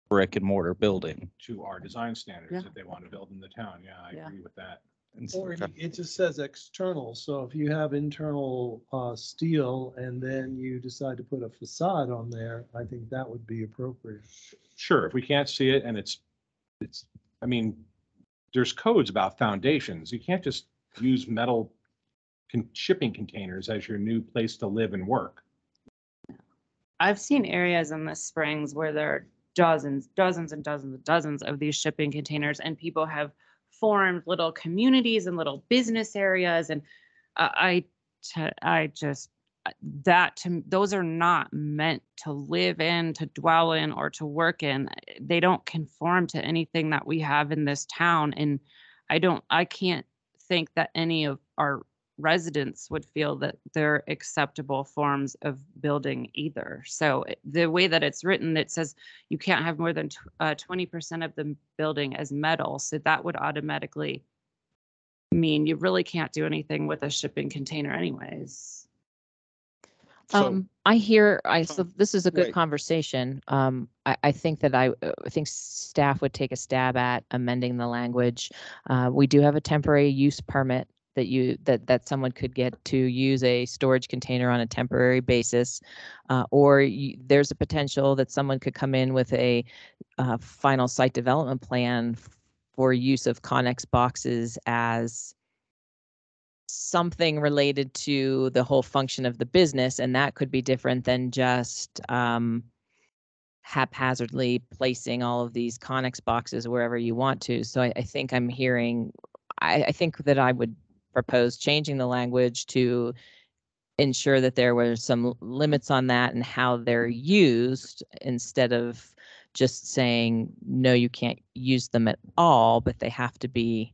brick and mortar building. To our design standards Yeah. that they want to build in the town. Yeah, I Yeah. agree with that. And so- Or it just says external, so if you have internal steel and then you decide to put a facade on there, I think that would be appropriate. Sure, if we can't see it and it's, I mean, there's codes about foundations. You can't just use metal shipping containers as your new place to live and work. I've seen areas in the Springs where there are dozens and dozens of these shipping containers, and people have formed little communities and little business areas. And those are not meant to live in, to dwell in, or to work in. They don't conform to anything that we have in this town. And I can't think that any of our residents would feel that they're acceptable forms of building either. So the way that it's written, it says you can't have more than 20% of the building as metal. So that would automatically mean you really can't do anything with a shipping container anyways. So, So this is a good Right. conversation. I think that I think staff would take a stab at amending the language. We do have a temporary use permit that someone could get to use a storage container on a temporary basis, or there's a potential that someone could come in with a final site development plan for use of Connex boxes as something related to the whole function of the business, and that could be different than just haphazardly placing all of these Connex boxes wherever you want to. So I think I'm hearing, I think that I would propose changing the language to ensure that there were some limits on that and how they're used, instead of just saying, no, you can't use them at all, but they have to be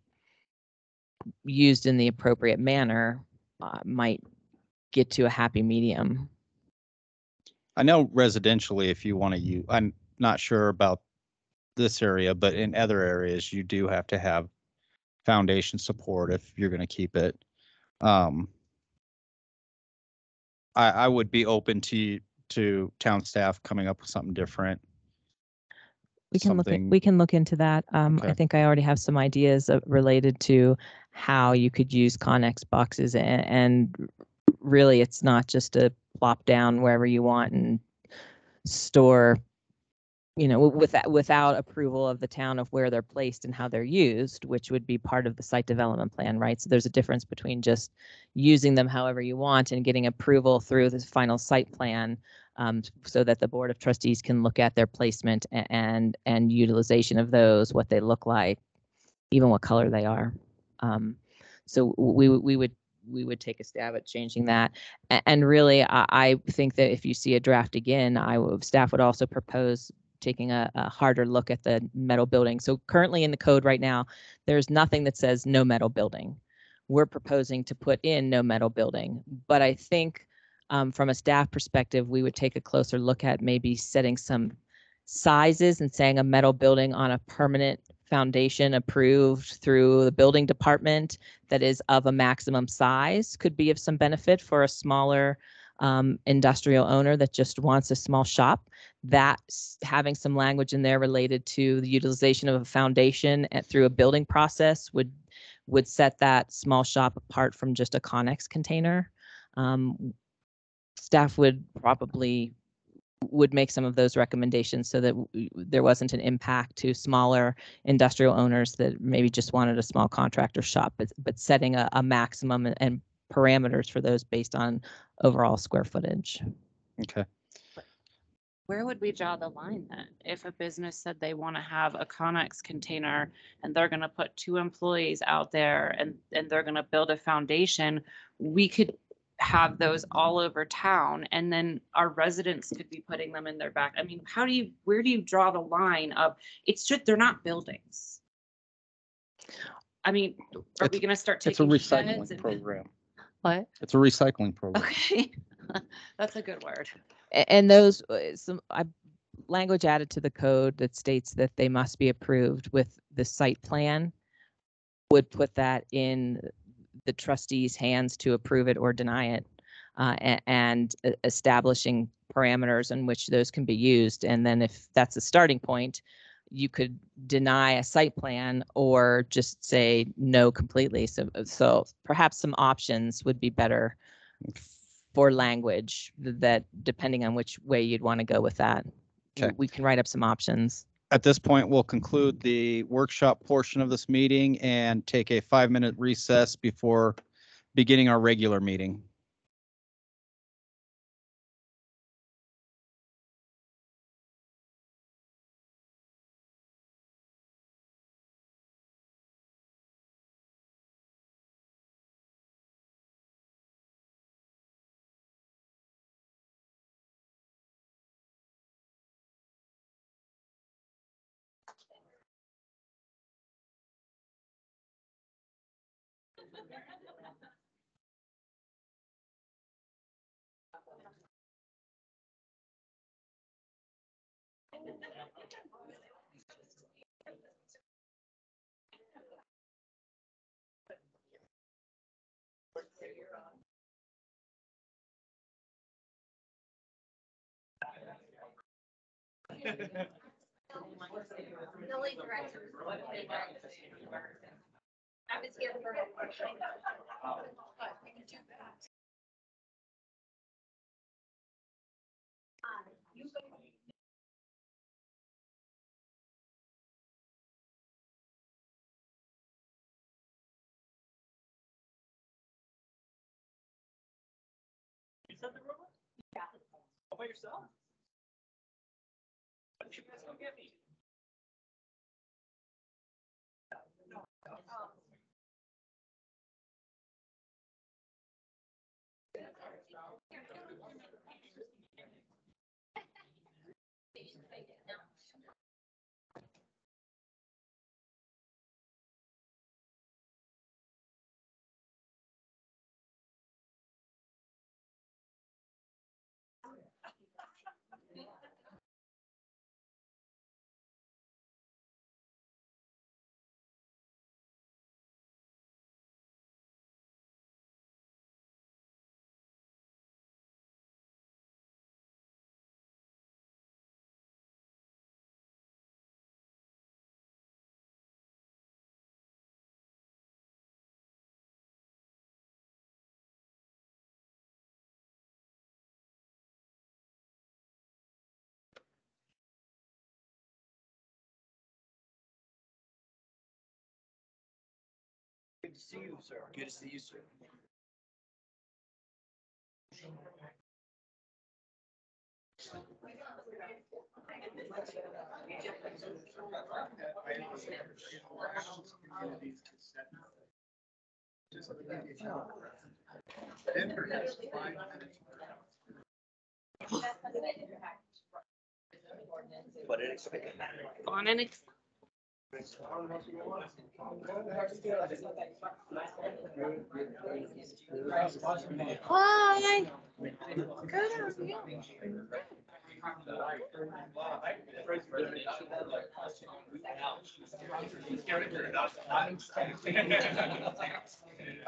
used in the appropriate manner. Might get to a happy medium. I know residentially, if you want to use, I'm not sure about this area, but in other areas, you do have to have foundation support if you're going to keep it. I would be open to town staff coming up with something different. We can Something- look into that. I Okay. think I already have some ideas related to how you could use Connex boxes, and really it's not just to plop down wherever you want and store, without approval of the town of where they're placed and how they're used, which would be part of the site development plan, right? So there's a difference between just using them however you want and getting approval through the final site plan, so that the Board of Trustees can look at their placement and utilization of those, what they look like, even what color they are. So we would take a stab at changing that. And really, I think that if you see a draft again, staff would also propose taking a harder look at the metal building. So currently in the code right now, there's nothing that says no metal building. We're proposing to put in no metal building, but I think from a staff perspective, we would take a closer look at maybe setting some sizes and saying a metal building on a permanent foundation approved through the building department that is of a maximum size could be of some benefit for a smaller industrial owner that just wants a small shop. That having some language in there related to the utilization of a foundation through a building process would set that small shop apart from just a Connex container. Staff would probably would make some of those recommendations so that there wasn't an impact to smaller industrial owners that maybe just wanted a small contractor shop, but setting a maximum and parameters for those based on overall square footage. Okay. Where would we draw the line then? If a business said they want to have a Connex container and they're going to put 2 employees out there and they're going to build a foundation, we could have those all over town and then our residents could be putting them in their back. I mean, where do you draw the line of, it's just, they're not buildings. I mean, are we going to start It's a taking sheds recycling and- program. What? It's a recycling program. Okay. That's a good word. And those language added to the code that states that they must be approved with the site plan would put that in the trustees' hands to approve it or deny it, and establishing parameters in which those can be used. And then if that's a starting point, you could deny a site plan or just say no completely. So perhaps some options would be better for language that, depending on which way you'd want to go with that. Okay. We can write up some options. At this point, we'll conclude the workshop portion of this meeting and take a 5-minute recess before beginning our regular meeting. Good to see you, sir. Good to see you, sir. But it expected. On an Hi.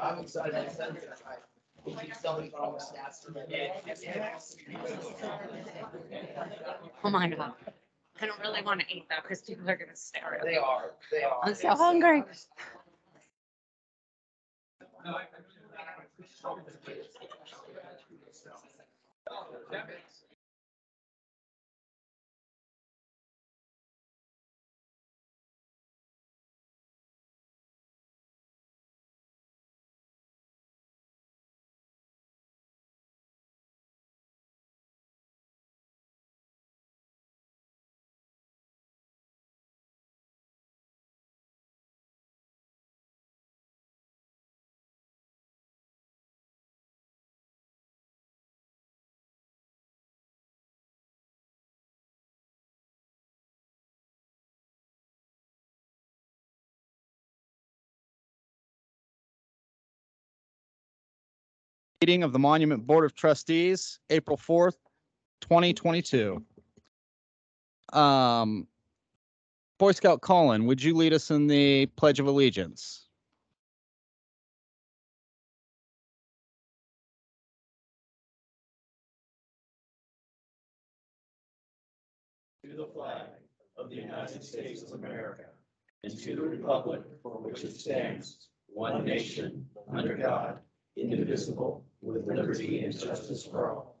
I'm excited. Oh my God. I don't really want to eat though because people are going to stare at me. They are. I'm so hungry. Meeting of the Monument Board of Trustees, April 4th, 2022. Boy Scout Colin, would you lead us in the Pledge of Allegiance? To the flag of the United States of America and to the republic for which it stands, one nation, under God, indivisible, with liberty and justice for all.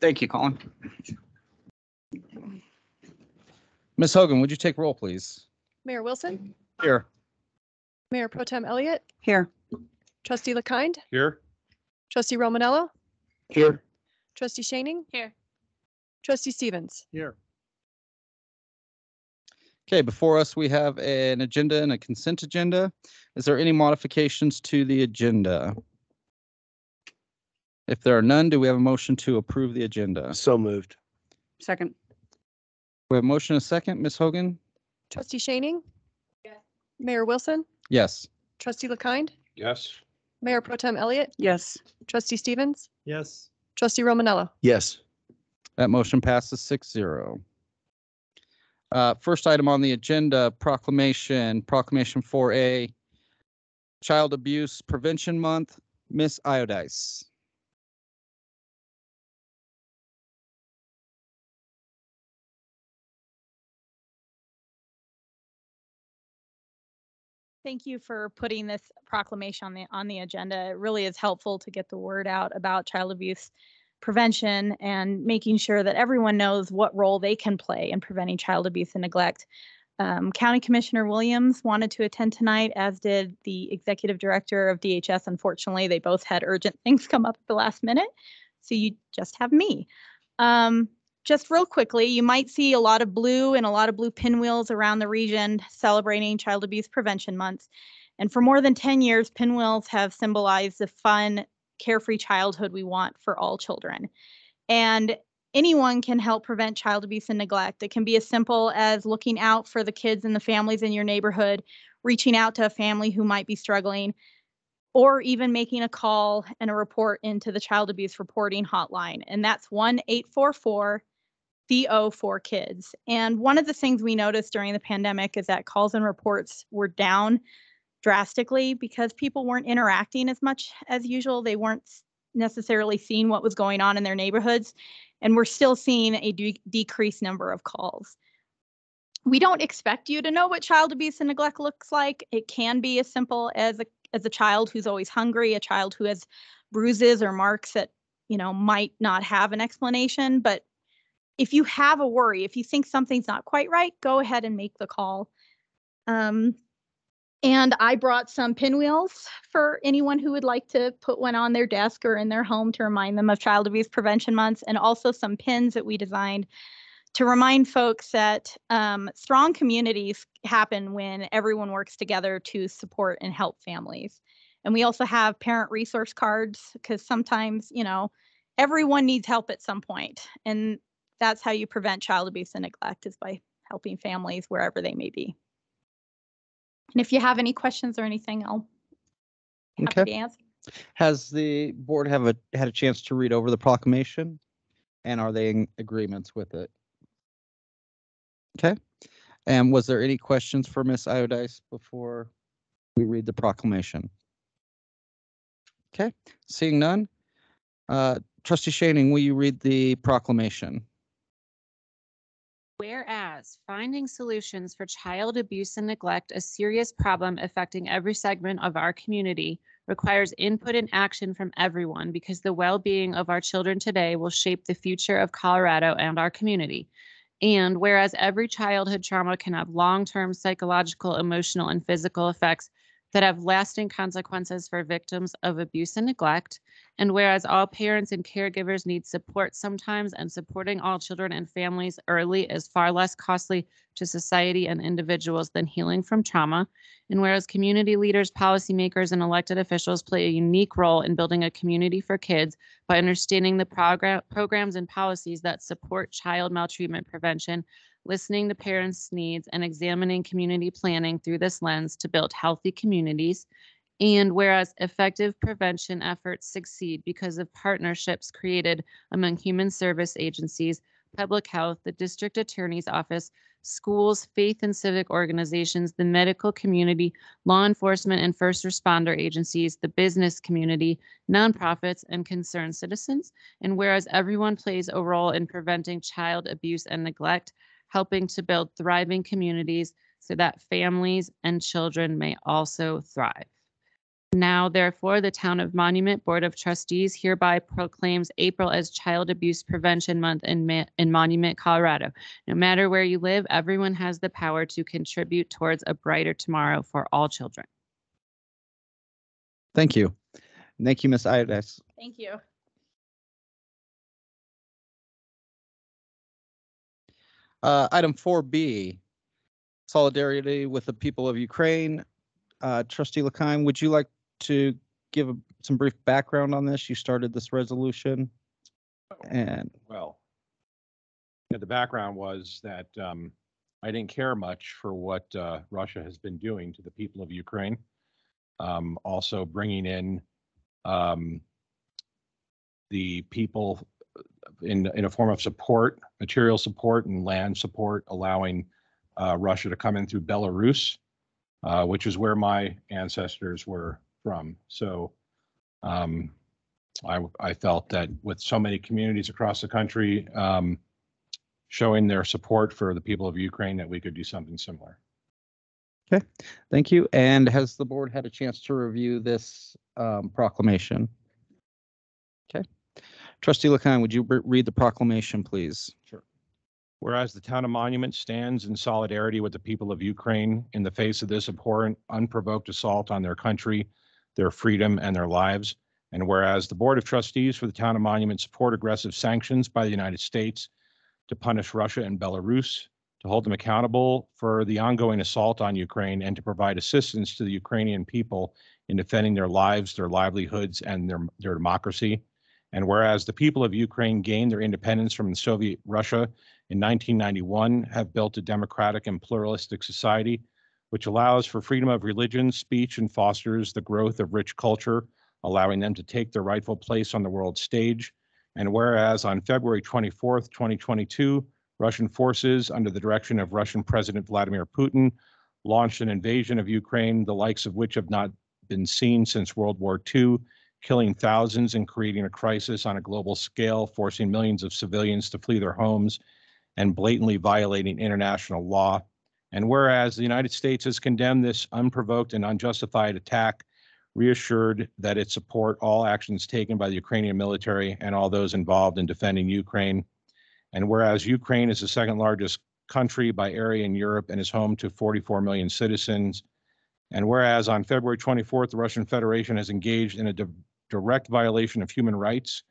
Thank you, Colin. Ms. Hogan, would you take roll, please? Mayor Wilson, Here. Mayor Pro Tem Elliott, Here. Trustee LeKind, Here? Trustee Romanello, Here. Trustee Shaning, Here. Trustee Stevens. Here. Okay, before us, we have an agenda and a consent agenda. Is there any modifications to the agenda? If there are none, do we have a motion to approve the agenda? So moved. Second. We have a motion and a second. Ms. Hogan? Trustee Shaning. Mayor Wilson, Yes. Trustee LeKind, Yes. Mayor Pro Tem Elliott, Yes. Trustee Stevens, Yes. Trustee Romanello. Yes. That motion passes 6-0. First item on the agenda, proclamation 4A, Child Abuse Prevention Month. Miss Iodice. Thank you for putting this proclamation on the agenda. It really is helpful to get the word out about child abuse prevention and making sure that everyone knows what role they can play in preventing child abuse and neglect. County Commissioner Williams wanted to attend tonight, as did the Executive Director of DHS. Unfortunately, they both had urgent things come up at the last minute, so you just have me. Just real quickly, you might see a lot of blue and a lot of blue pinwheels around the region celebrating Child Abuse Prevention Month. And for more than 10 years, pinwheels have symbolized the fun, carefree childhood we want for all children. And anyone can help prevent child abuse and neglect. It can be as simple as looking out for the kids and the families in your neighborhood, reaching out to a family who might be struggling, or even making a call and a report into the child abuse reporting hotline. And that's 1-844-CO4-KIDS. And one of the things we noticed during the pandemic is that calls and reports were down drastically because people weren't interacting as much as usual. They weren't necessarily seeing what was going on in their neighborhoods. And we're still seeing a decreased number of calls. We don't expect you to know what child abuse and neglect looks like. It can be as simple as a child who's always hungry, a child who has bruises or marks that, might not have an explanation. But if you have a worry, if you think something's not quite right, go ahead and make the call. And I brought some pinwheels for anyone who would like to put one on their desk or in their home to remind them of Child Abuse Prevention Month, and also some pins that we designed to remind folks that strong communities happen when everyone works together to support and help families. And we also have parent resource cards because sometimes, everyone needs help at some point. And that's how you prevent child abuse and neglect, is by helping families wherever they may be. And if you have any questions or anything, I'll be happy to answer. Has the board had a chance to read over the proclamation? And are they in agreements with it? Okay. And was there any questions for Ms. Iodice before we read the proclamation? Okay, seeing none. Trustee Shaning, will you read the proclamation? Whereas finding solutions for child abuse and neglect, a serious problem affecting every segment of our community, requires input and action from everyone, because the well-being of our children today will shape the future of Colorado and our community. And whereas every childhood trauma can have long-term psychological, emotional, and physical effects that have lasting consequences for victims of abuse and neglect, and whereas all parents and caregivers need support sometimes, and supporting all children and families early is far less costly to society and individuals than healing from trauma, and whereas community leaders, policymakers, and elected officials play a unique role in building a community for kids by understanding the programs and policies that support child maltreatment prevention, listening to parents' needs, and examining community planning through this lens to build healthy communities. And whereas effective prevention efforts succeed because of partnerships created among human service agencies, public health, the district attorney's office, schools, faith and civic organizations, the medical community, law enforcement and first responder agencies, the business community, nonprofits, and concerned citizens. And whereas everyone plays a role in preventing child abuse and neglect, helping to build thriving communities so that families and children may also thrive. Now, therefore, the Town of Monument Board of Trustees hereby proclaims April as Child Abuse Prevention Month in Monument, Colorado. No matter where you live, everyone has the power to contribute towards a brighter tomorrow for all children. Thank you. Thank you, Ms. Ides. Thank you. Item 4B, solidarity with the people of Ukraine. Trustee Lakine, would you like to give some brief background on this? You started this resolution. And Well, yeah, the background was that I didn't care much for what Russia has been doing to the people of Ukraine. Also bringing in the people in a form of support, material support and land support, allowing Russia to come in through Belarus, which is where my ancestors were from. So I felt that with so many communities across the country showing their support for the people of Ukraine, that we could do something similar. okay, thank you. And has the board had a chance to review this proclamation? Okay. Trustee Lakine, would you read the proclamation, please? Sure. Whereas the town of Monument stands in solidarity with the people of Ukraine in the face of this abhorrent, unprovoked assault on their country, their freedom, and their lives. And whereas the Board of Trustees for the town of Monument support aggressive sanctions by the United States to punish Russia and Belarus, to hold them accountable for the ongoing assault on Ukraine, and to provide assistance to the Ukrainian people in defending their lives, their livelihoods, and their democracy. And whereas the people of Ukraine gained their independence from the Soviet Russia in 1991, have built a democratic and pluralistic society, which allows for freedom of religion, speech, and fosters the growth of rich culture, allowing them to take their rightful place on the world stage. And whereas on February 24th, 2022, Russian forces under the direction of Russian President Vladimir Putin launched an invasion of Ukraine, the likes of which have not been seen since World War II, killing thousands and creating a crisis on a global scale, forcing millions of civilians to flee their homes and blatantly violating international law. And whereas the United States has condemned this unprovoked and unjustified attack, reassured that it support all actions taken by the Ukrainian military and all those involved in defending Ukraine. And whereas Ukraine is the second largest country by area in Europe and is home to 44 million citizens. And whereas on February 24th, the Russian Federation has engaged in a direct violation of human rights,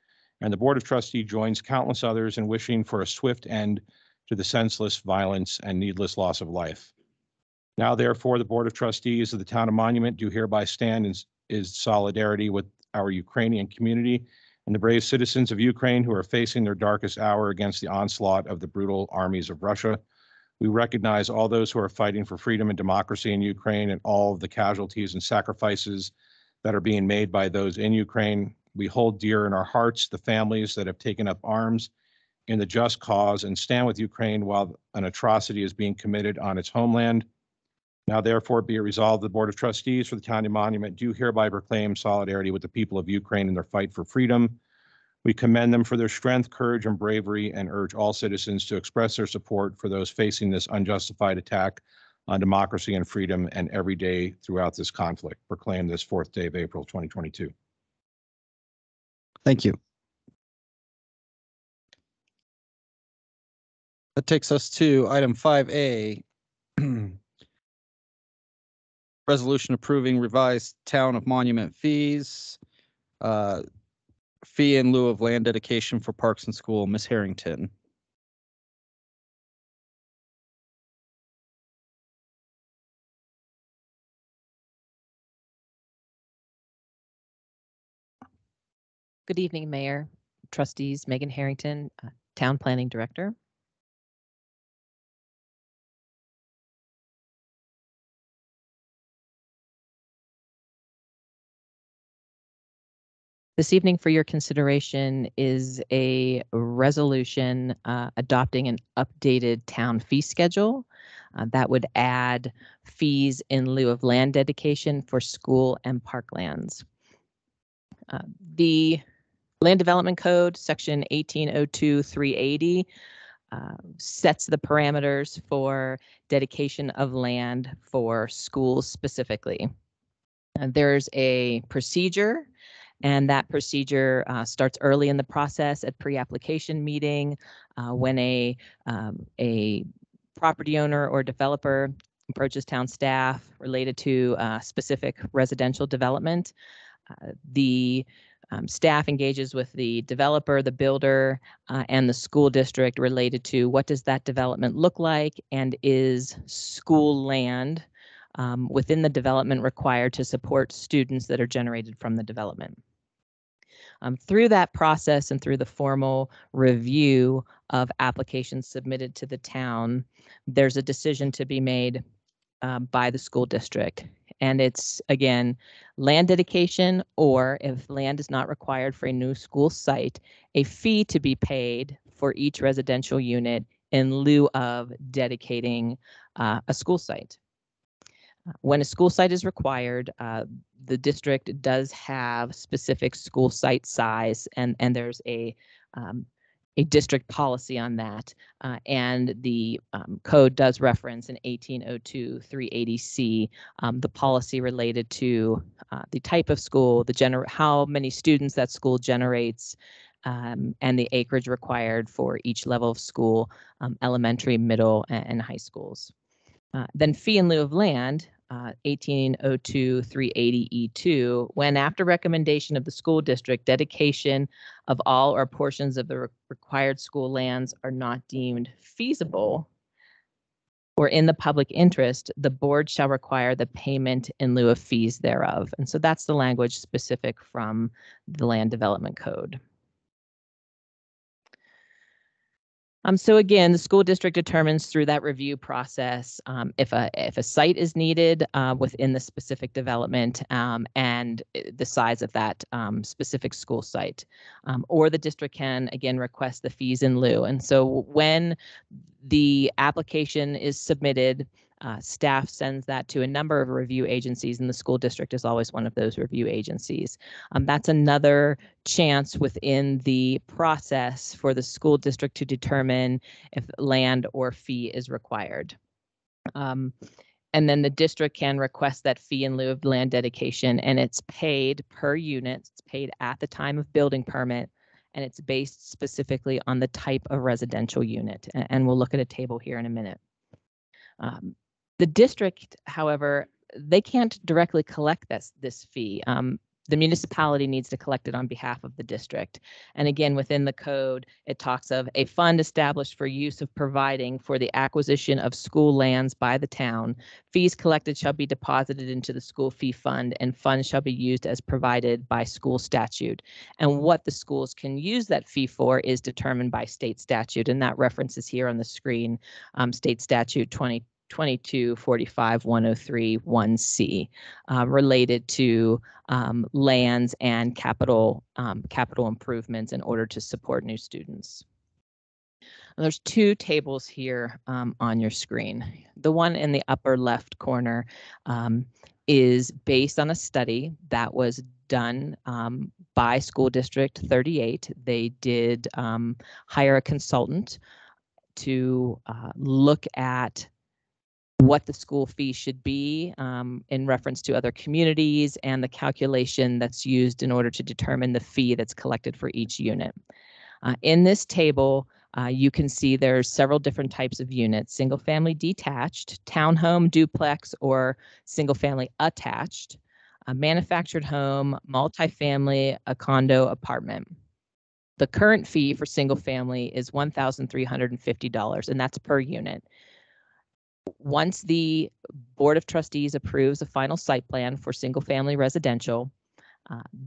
and the Board of Trustees joins countless others in wishing for a swift end to the senseless violence and needless loss of life. Now, therefore, the Board of Trustees of the Town of Monument do hereby stand in solidarity with our Ukrainian community and the brave citizens of Ukraine who are facing their darkest hour against the onslaught of the brutal armies of Russia. We recognize all those who are fighting for freedom and democracy in Ukraine and all of the casualties and sacrifices that are being made by those in Ukraine. We hold dear in our hearts the families that have taken up arms in the just cause and stand with Ukraine while an atrocity is being committed on its homeland. Now, therefore, be it resolved, the Board of Trustees for the Town of Monument do hereby proclaim solidarity with the people of Ukraine in their fight for freedom. We commend them for their strength, courage, and bravery, and urge all citizens to express their support for those facing this unjustified attack on democracy and freedom, and every day throughout this conflict. Proclaim this 4th day of April, 2022. Thank you. That takes us to item 5A. Resolution approving revised Town of Monument fees. Fee in lieu of land dedication for parks and school. Ms. Harrington. Good evening, Mayor, Trustees, Megan Harrington, Town Planning Director. This evening for your consideration is a resolution adopting an updated town fee schedule that would add fees in lieu of land dedication for school and parklands. The Land Development Code, section 1802-380, sets the parameters for dedication of land for schools specifically. There's a procedure, and that procedure starts early in the process at pre-application meeting when a property owner or developer approaches town staff related to specific residential development. The staff engages with the developer, the builder, and the school district related to what does that development look like, and is school land within the development required to support students that are generated from the development. Through that process and through the formal review of applications submitted to the town, there's a decision to be made by the school district. And it's, again, land dedication, or if land is not required for a new school site, a fee to be paid for each residential unit in lieu of dedicating a school site. When a school site is required, the district does have specific school site size, and there's a district policy on that. And the code does reference in 1802-380C the policy related to the type of school, how many students that school generates, and the acreage required for each level of school, elementary, middle, and high schools. Then fee in lieu of land, 1802-380E2, when after recommendation of the school district, dedication of all or portions of the required school lands are not deemed feasible or in the public interest, the board shall require the payment in lieu of fees thereof. And so that's the language specific from the Land Development Code. So again, the school district determines through that review process if a site is needed within the specific development and the size of that specific school site, or the district can again request the fees in lieu. And so when the application is submitted, staff sends that to a number of review agencies, and the school district is always one of those review agencies. That's another chance within the process for the school district to determine if land or fee is required. And then the district can request that fee in lieu of land dedication, and it's paid per unit. It's paid at the time of building permit, and it's based specifically on the type of residential unit. And we'll look at a table here in a minute. The district, however, they can't directly collect this fee. The municipality needs to collect it on behalf of the district. And again, within the code, it talks of a fund established for use of providing for the acquisition of school lands by the town. Fees collected shall be deposited into the school fee fund, and funds shall be used as provided by school statute. And what the schools can use that fee for is determined by state statute, and that reference is here on the screen, state statute 22-45-103-1C, related to lands and capital improvements in order to support new students. And there's two tables here on your screen. The one in the upper left corner is based on a study that was done by School District 38. They did hire a consultant to look at what the school fee should be in reference to other communities, and the calculation that's used in order to determine the fee that's collected for each unit. In this table, you can see there's several different types of units: single family detached, townhome, duplex, or single family attached, a manufactured home, multifamily, a condo, apartment. The current fee for single family is $1,350, and that's per unit. Once the Board of Trustees approves a final site plan for single family residential,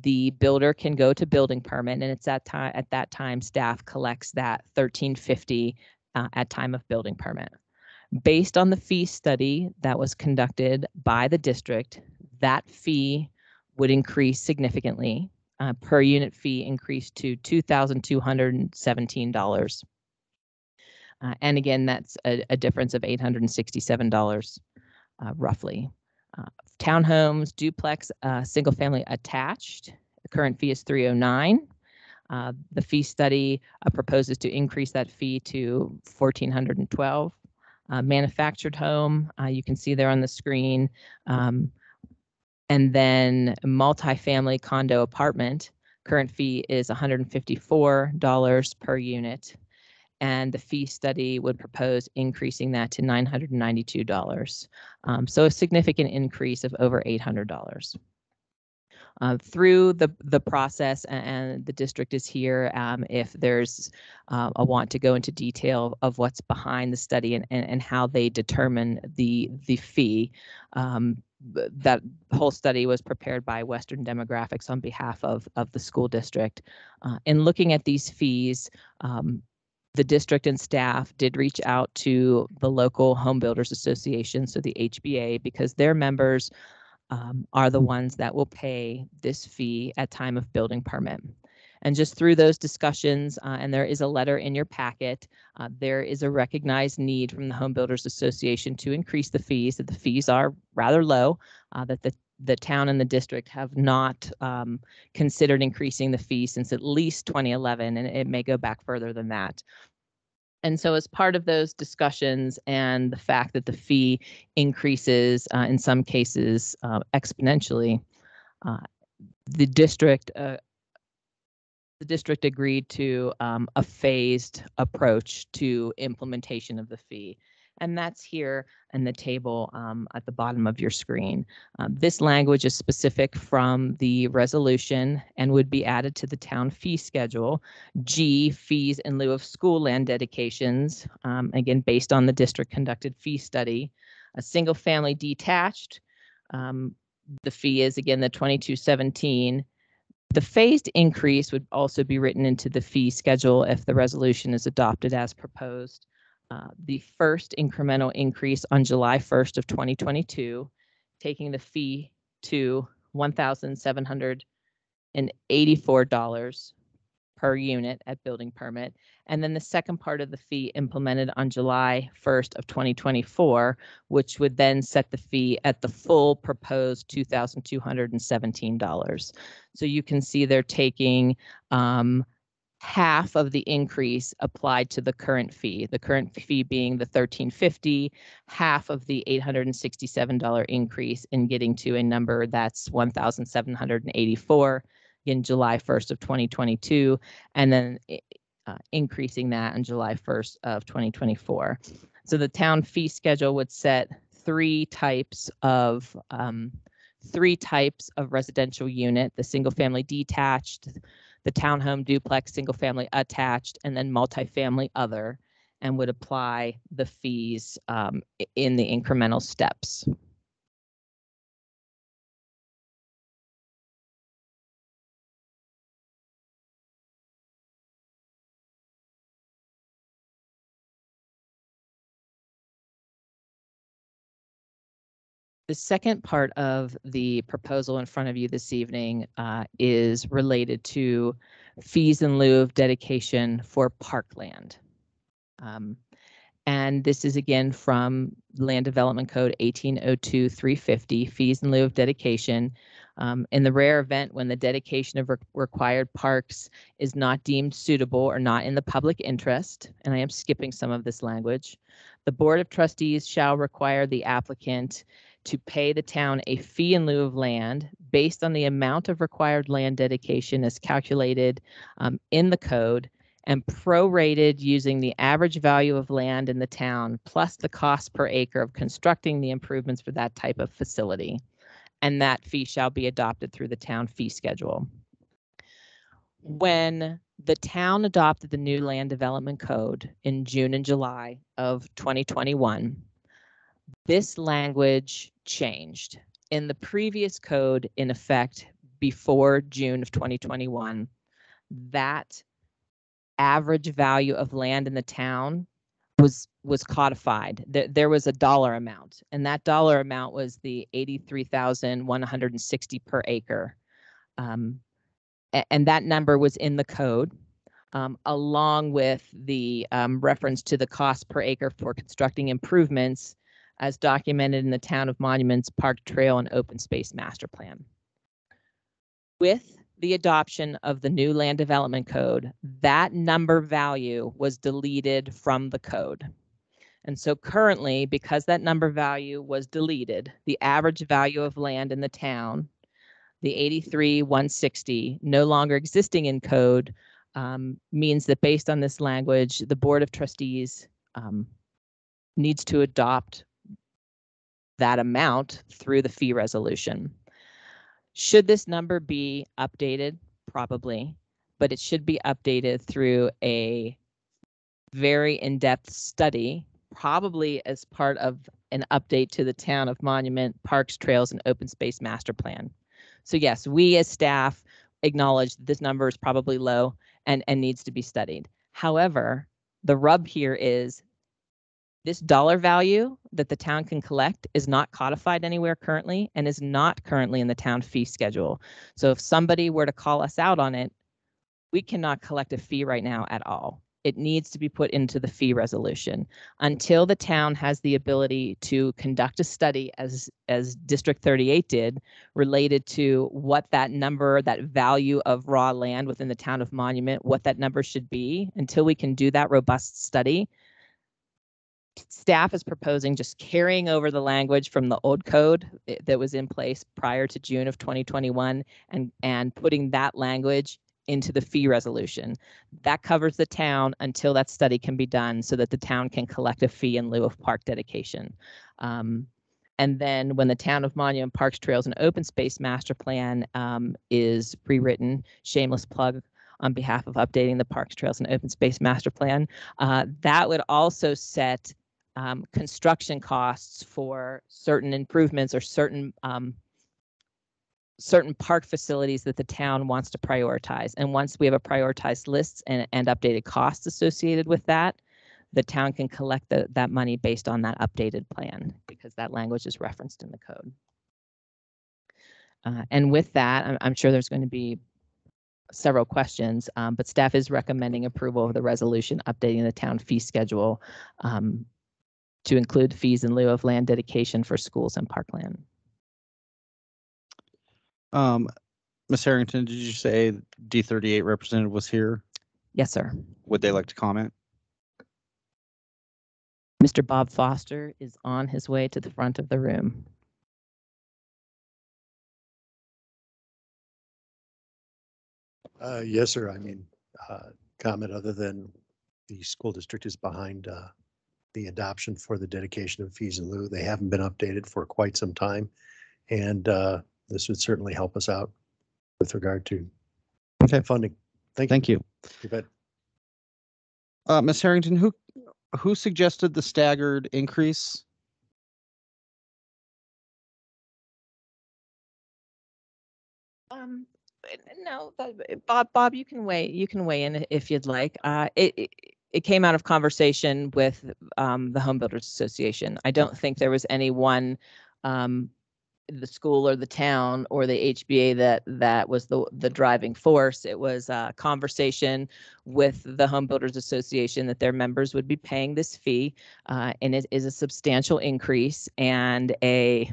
the builder can go to building permit, and it's at that time staff collects that $1,350 at time of building permit. Based on the fee study that was conducted by the district, that fee would increase significantly per unit fee increased to $2,217. And again, that's a difference of $867 roughly. Townhomes, duplex, single family attached, the current fee is $309. The fee study proposes to increase that fee to $1,412. Manufactured home, you can see there on the screen. And then multifamily condo apartment, current fee is $154 per unit. And the fee study would propose increasing that to $992. So a significant increase of over $800. Through the process, and the district is here if there's a want to go into detail of what's behind the study and how they determine the fee. That whole study was prepared by Western Demographics on behalf of the school district. In looking at these fees, the district and staff did reach out to the local Home Builders Association, so the HBA, because their members are the ones that will pay this fee at time of building permit. And just through those discussions, and there is a letter in your packet, there is a recognized need from the Home Builders Association to increase the fees, that the fees are rather low, that the town and the district have not considered increasing the fee since at least 2011, and it may go back further than that. And so as part of those discussions and the fact that the fee increases in some cases exponentially, the district agreed to a phased approach to implementation of the fee. And that's here in the table at the bottom of your screen. This language is specific from the resolution and would be added to the town fee schedule. G, fees in lieu of school land dedications, again, based on the district conducted fee study. A single family detached, the fee is again the $2,217. The phased increase would also be written into the fee schedule if the resolution is adopted as proposed. The first incremental increase on July 1st of 2022, taking the fee to $1,784 per unit at building permit. And then the second part of the fee implemented on July 1st of 2024, which would then set the fee at the full proposed $2,217. So you can see they're taking half of the increase applied to the current fee being the $1,350, half of the $867 increase in getting to a number that's $1,784 in July 1st of 2022, and then increasing that on July 1st of 2024. So the town fee schedule would set three types of residential unit: the single family detached, the townhome duplex single family attached, and then multifamily other, and would apply the fees in the incremental steps. The second part of the proposal in front of you this evening is related to fees in lieu of dedication for parkland. And this is again from Land Development Code 1802-350, fees in lieu of dedication. In the rare event when the dedication of required parks is not deemed suitable or not in the public interest, and I am skipping some of this language, the Board of Trustees shall require the applicant to pay the town a fee in lieu of land based on the amount of required land dedication as calculated in the code and prorated using the average value of land in the town plus the cost per acre of constructing the improvements for that type of facility. And that fee shall be adopted through the town fee schedule. When the town adopted the new land development code in June and July of 2021, this language changed. In the previous code in effect before June of 2021, that average value of land in the town was codified. There was a dollar amount, and that dollar amount was the $83,160 per acre. and that number was in the code, along with the reference to the cost per acre for constructing improvements as documented in the Town of Monuments Park Trail and Open Space Master Plan. With the adoption of the new land development code, that number value was deleted from the code. And so currently, because that number value was deleted, the average value of land in the town, the 83,160, no longer existing in code, means that based on this language, the Board of Trustees needs to adopt that amount through the fee resolution. Should this number be updated? Probably, but it should be updated through a very in-depth study, probably as part of an update to the Town of Monument, Parks, Trails, and Open Space Master Plan. So yes, we as staff acknowledge that this number is probably low and needs to be studied. However, the rub here is this dollar value that the town can collect is not codified anywhere currently and is not currently in the town fee schedule. So if somebody were to call us out on it, we cannot collect a fee right now at all. It needs to be put into the fee resolution until the town has the ability to conduct a study as District 38 did related to what that number, that value of raw land within the Town of Monument, what that number should be. Until we can do that robust study, staff is proposing just carrying over the language from the old code that was in place prior to June of 2021 and putting that language into the fee resolution. That covers the town until that study can be done so that the town can collect a fee in lieu of park dedication. And then when the Town of Monument, Parks, Trails, and Open Space Master Plan is rewritten, shameless plug on behalf of updating the Parks, Trails, and Open Space Master Plan, that would also set construction costs for certain improvements or certain park facilities that the town wants to prioritize. And once we have a prioritized list and updated costs associated with that, the town can collect that money based on that updated plan because that language is referenced in the code. And with that, I'm sure there's going to be several questions, but staff is recommending approval of the resolution updating the town fee schedule to include fees in lieu of land dedication for schools and parkland. Ms. Harrington, did you say D38 representative was here? Yes, sir. Would they like to comment? Mr. Bob Foster is on his way to the front of the room. Yes, sir. I mean, comment other than the school district is behind the adoption for the dedication of fees in lieu. They haven't been updated for quite some time. And this would certainly help us out with regard to funding. Thank you. You bet. Ms. Harrington, who suggested the staggered increase? No, Bob, you can weigh in if you'd like. It came out of conversation with the Home Builders Association. I don't think there was anyone, the school or the town or the HBA that was the driving force. It was a conversation with the Home Builders Association that their members would be paying this fee, and it is a substantial increase and a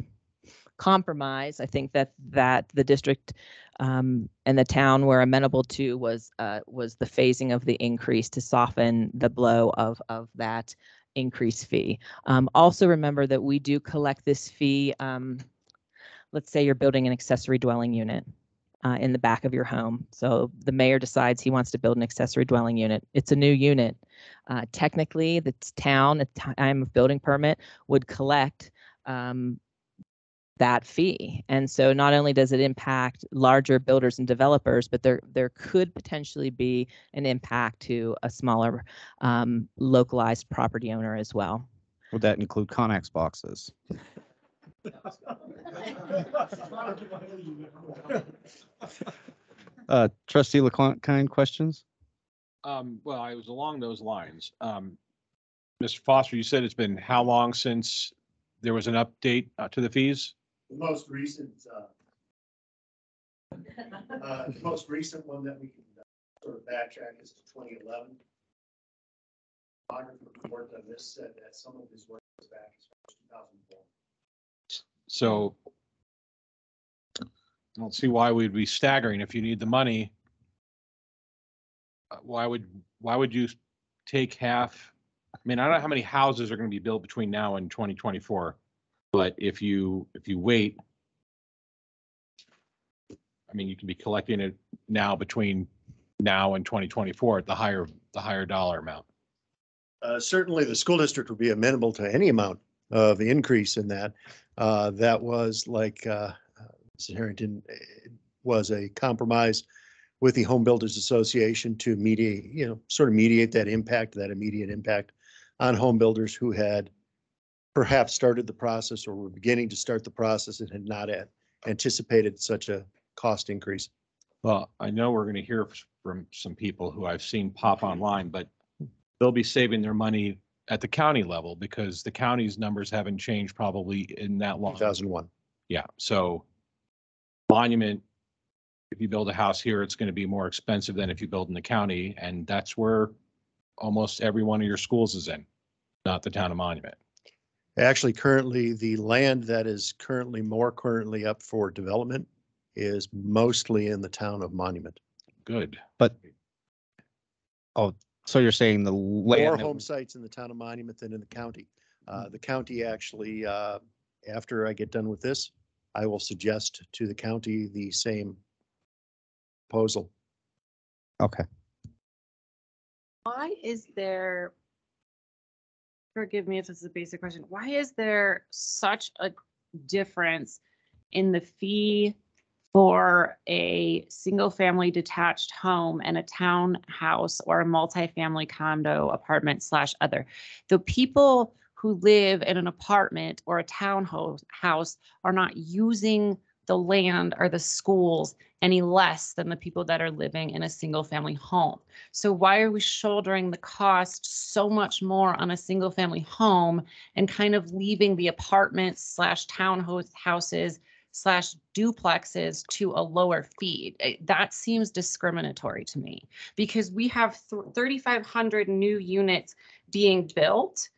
compromise. I think that the district and the town were amenable to was the phasing of the increase to soften the blow of that increased fee. Also remember that we do collect this fee. Let's say you're building an accessory dwelling unit in the back of your home. So the mayor decides he wants to build an accessory dwelling unit. It's a new unit. Technically, the town at the time of building permit would collect that fee. And so not only does it impact larger builders and developers, but there could potentially be an impact to a smaller localized property owner as well. Would that include Connex boxes? Trustee LeConte, questions? Well, I was along those lines. Mr. Foster, you said it's been how long since there was an update to the fees? The most recent The most recent one that we can sort of backtrack is to 2011. Modern report on this said that some of his work was back as far as 2004. So I don't see why we'd be staggering if you need the money. Why would you take half? I mean, I don't know how many houses are going to be built between now and 2024, but if you wait, I mean, you can be collecting it now between now and 2024 at the higher dollar amount. Certainly, the school district would be amenable to any amount of increase in that. That was like Mr. Harrington was a compromise with the Home Builders Association to mediate, sort of mediate that impact, that immediate impact on home builders who had perhaps started the process or were beginning to start the process and had not anticipated such a cost increase. Well, I know we're going to hear from some people who I've seen pop online, but they'll be saving their money at the county level because the county's numbers haven't changed probably in that long. 2001. Yeah, so Monument, if you build a house here, it's going to be more expensive than if you build in the county, and that's where almost every one of your schools is in, not the town of Monument. Actually, currently, the land that is more currently up for development is mostly in the town of Monument. Good. But, oh, so you're saying the land. More that- home sites in the town of Monument than in the county. The county actually, after I get done with this, I will suggest to the county the same proposal. Okay. Why is there, forgive me if this is a basic question, why is there such a difference in the fee for a single family detached home and a townhouse or a multifamily condo apartment / other? The people who live in an apartment or a townhouse are not using the land or the schools any less than the people that are living in a single family home. So why are we shouldering the cost so much more on a single family home and kind of leaving the apartments / townhouses / duplexes to a lower fee? That seems discriminatory to me because we have 3,500 new units being built.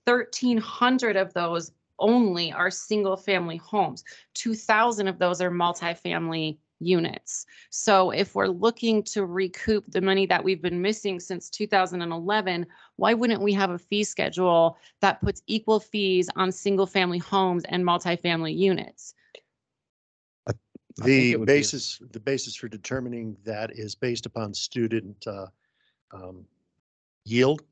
1,300 of those only are single family homes. 2,000 of those are multifamily units. So if we're looking to recoup the money that we've been missing since 2011, why wouldn't we have a fee schedule that puts equal fees on single family homes and multifamily units? The basis for determining that is based upon student yield.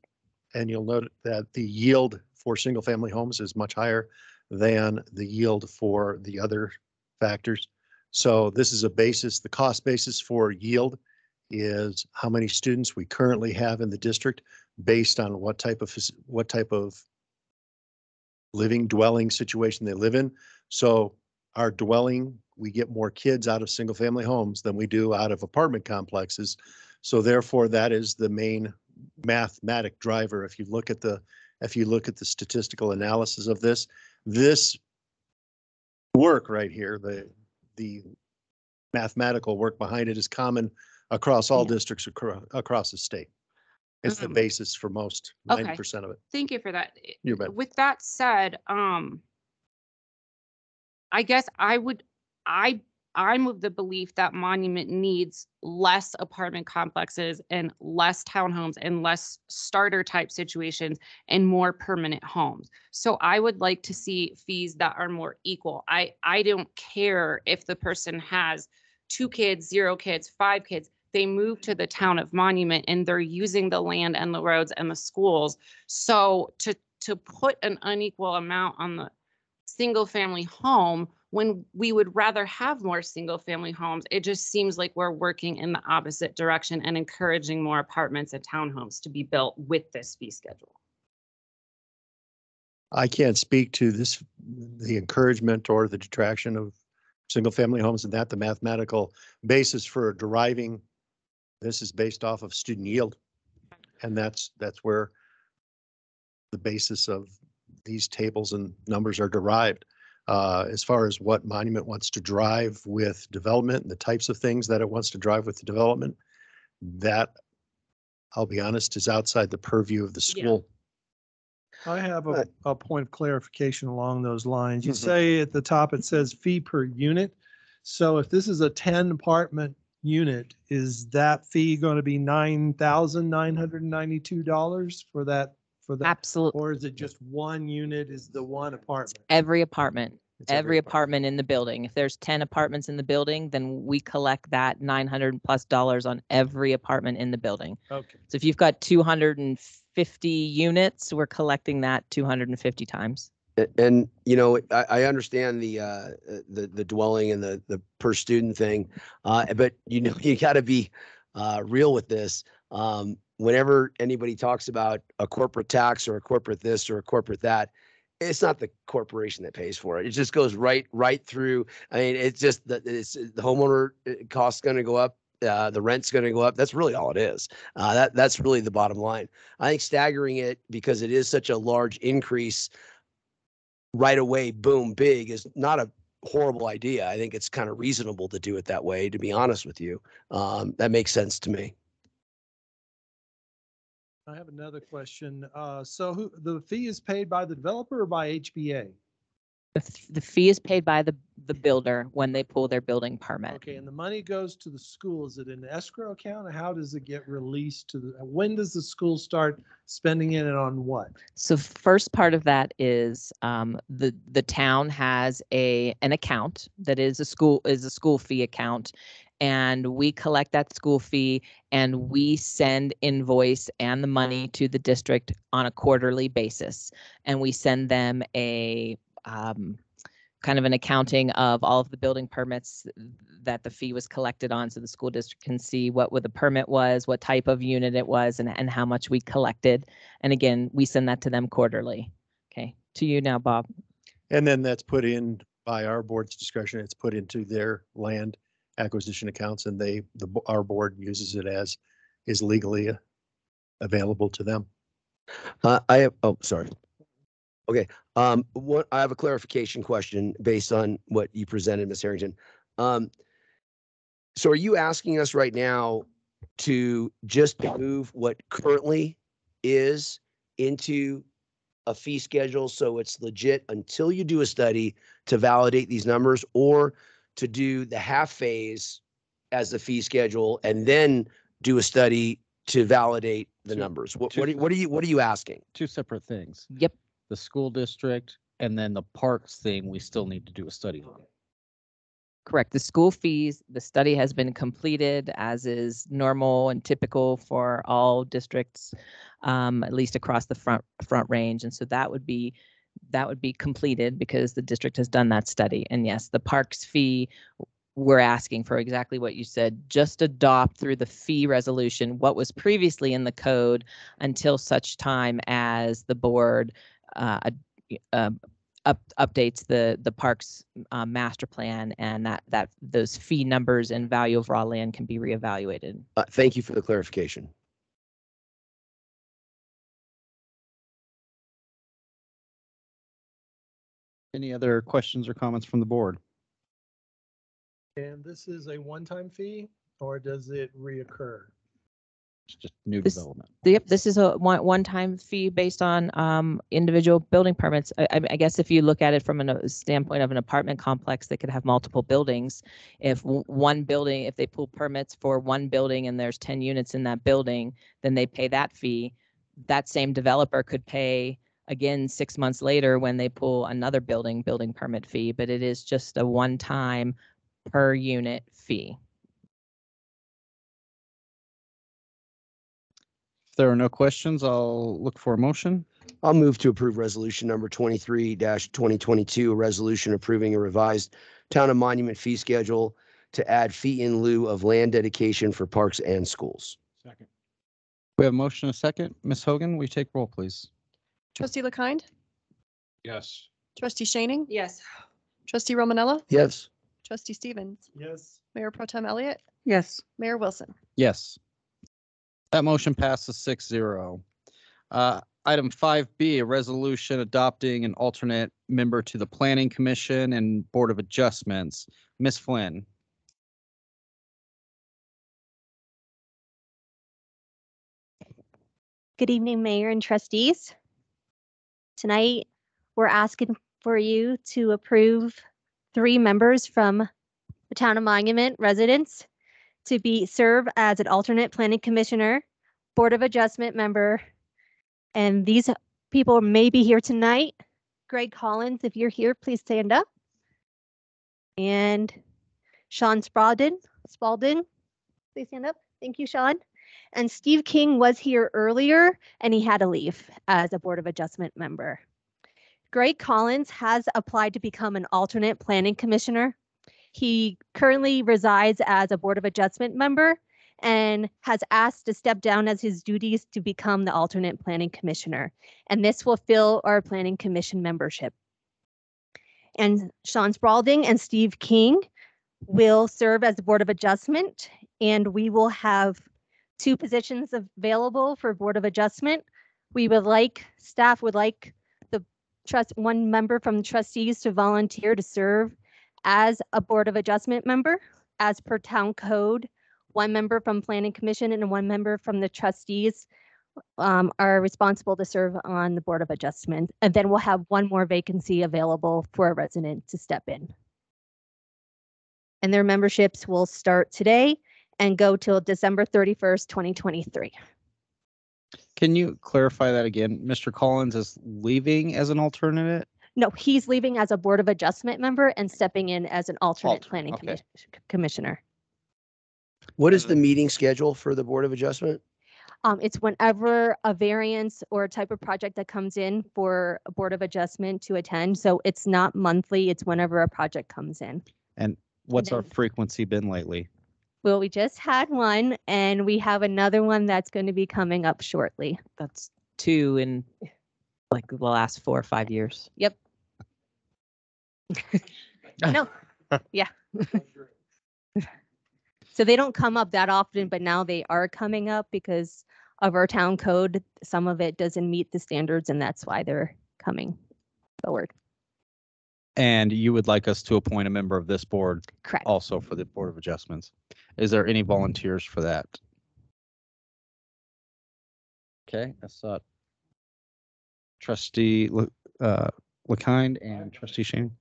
And you'll note that the yield for single family homes is much higher than the yield for the other factors. So this is a basis, the cost basis for yield is how many students we currently have in the district based on what type of living dwelling situation they live in. So our dwelling, we get more kids out of single family homes than we do out of apartment complexes. So therefore that is the main mathematic driver. If you look at the statistical analysis of this work right here, the mathematical work behind it is common across all districts across the state. It's the basis for most 90% of it. Thank you for that. You bet. With that said, I guess I'm of the belief that Monument needs less apartment complexes and less townhomes and less starter type situations and more permanent homes. So I would like to see fees that are more equal. I don't care if the person has 2 kids, 0 kids, 5 kids. They move to the town of Monument and they're using the land and the roads and the schools. So to put an unequal amount on the single family home when we would rather have more single family homes, it just seems like we're working in the opposite direction and encouraging more apartments and townhomes to be built with this fee schedule. I can't speak to the encouragement or the detraction of single family homes and that the mathematical basis for deriving this is based off of student yield. And that's where the basis of these tables and numbers are derived. As far as what Monument wants to drive with development and the types of things that it wants to drive with the development, that, I'll be honest, is outside the purview of the school. I have a point of clarification along those lines. You say at the top, it says fee per unit. So if this is a 10 apartment unit, is that fee going to be $9,992 for that? Absolutely. Or is it just one unit is the one apartment? Every apartment. It's Every apartment in the building. If there's 10 apartments in the building, then we collect that $900+ on every apartment in the building. Okay. So if you've got 250 units, we're collecting that 250 times. And you know, I understand the dwelling and the per student thing, but you know, you got to be real with this. Whenever anybody talks about a corporate tax or a corporate this or a corporate that, it's not the corporation that pays for it. It just goes right through. I mean, it's just that it's the homeowner cost's going to go up. The rent's going to go up. That's really all it is. That's really the bottom line. I think staggering it because it is such a large increase right away, boom, big, is not a horrible idea. I think it's kind of reasonable to do it that way, to be honest with you. That makes sense to me. I have another question. So the fee is paid by the developer or by HBA? The fee is paid by the builder when they pull their building permit. Okay, and the money goes to the school. Is it in the escrow account or how does it get released to when does the school start spending it and on what? So first part of that is the town has an account that is a school fee account, and we collect that school fee and we send invoice and the money to the district on a quarterly basis, and we send them a kind of an accounting of all of the building permits that the fee was collected on, so the school district can see what the permit was, what type of unit it was, and how much we collected. And again, we send that to them quarterly. Okay, to you now, Bob. And then that's put in by our board's discretion. It's put into their land acquisition accounts, and our board uses it as is legally available to them. Sorry. Okay. I have a clarification question based on what you presented, Ms. Harrington. So are you asking us right now to just move what currently is into a fee schedule so it's legit until you do a study to validate these numbers, or to do the half phase as the fee schedule and then do a study to validate the numbers? What are you asking? Two separate things. Yep. The school district and then the parks thing, we still need to do a study on. Correct. The school fees, the study has been completed as is normal and typical for all districts, at least across the front range. And so that would be completed because the district has done that study. And yes, the parks fee, we're asking for exactly what you said, just adopt through the fee resolution what was previously in the code until such time as the board updates the parks master plan, and that those fee numbers and value of raw land can be reevaluated. Thank you for the clarification. Any other questions or comments from the board? And this is a one-time fee or does it reoccur? It's just new development. Yep, this is a one-time fee based on individual building permits. I guess if you look at it from a standpoint of an apartment complex that could have multiple buildings, if one building, if they pull permits for one building and there's 10 units in that building, then they pay that fee. That same developer could pay again 6 months later when they pull another building permit fee, but it is just a one-time per unit fee. If there are no questions, I'll look for a motion. I'll move to approve resolution number 23-2022, a resolution approving a revised town of monument fee schedule to add fee in lieu of land dedication for parks and schools. Second. We have a motion and a second. Ms. Hogan, will you take roll, please? Trustee LaKind? Yes. Trustee Shaning? Yes. Trustee Romanella? Yes. Trustee Stevens? Yes. Mayor Pro Tem Elliott? Yes. Mayor Wilson? Yes. That motion passes 6-0. Item 5B, a resolution adopting an alternate member to the Planning Commission and Board of Adjustments. Ms. Flynn. Good evening, Mayor and trustees. Tonight, we're asking for you to approve 3 members from the Town of Monument residents to serve as an alternate planning commissioner, Board of Adjustment member. And these people may be here tonight. Greg Collins, if you're here, please stand up. And Sean Spalding, please stand up. Thank you, Sean. And Steve King was here earlier and he had to leave as a Board of Adjustment member. Greg Collins has applied to become an alternate planning commissioner. He currently resides as a Board of Adjustment member and has asked to step down as his duties to become the alternate planning commissioner. And this will fill our planning commission membership. And Sean Spalding and Steve King will serve as the Board of Adjustment, and we will have 2 positions available for Board of Adjustment. Staff would like the 1 member from the trustees to volunteer to serve as a Board of Adjustment member. As per town code, 1 member from Planning Commission and 1 member from the trustees are responsible to serve on the Board of Adjustment. And then we'll have 1 more vacancy available for a resident to step in. And their memberships will start today and go till December 31st, 2023. Can you clarify that again? Mr. Collins is leaving as an alternate? No, he's leaving as a Board of Adjustment member and stepping in as an alternate planning okay. commissioner. What is the meeting schedule for the Board of Adjustment? It's whenever a variance or a type of project that comes in for a Board of Adjustment to attend. So it's not monthly, it's whenever a project comes in. And what's our then- frequency been lately? Well, we just had one and we have another one that's going to be coming up shortly. That's 2 in like the last 4 or 5 years. Yep. No, yeah. So they don't come up that often, but now they are coming up because of our town code. Some of it doesn't meet the standards and that's why they're coming forward. And you would like us to appoint a member of this board Correct. also for the Board of Adjustments. Is there any volunteers for that? Okay, I saw Trustee LeKind and Trustee Shane.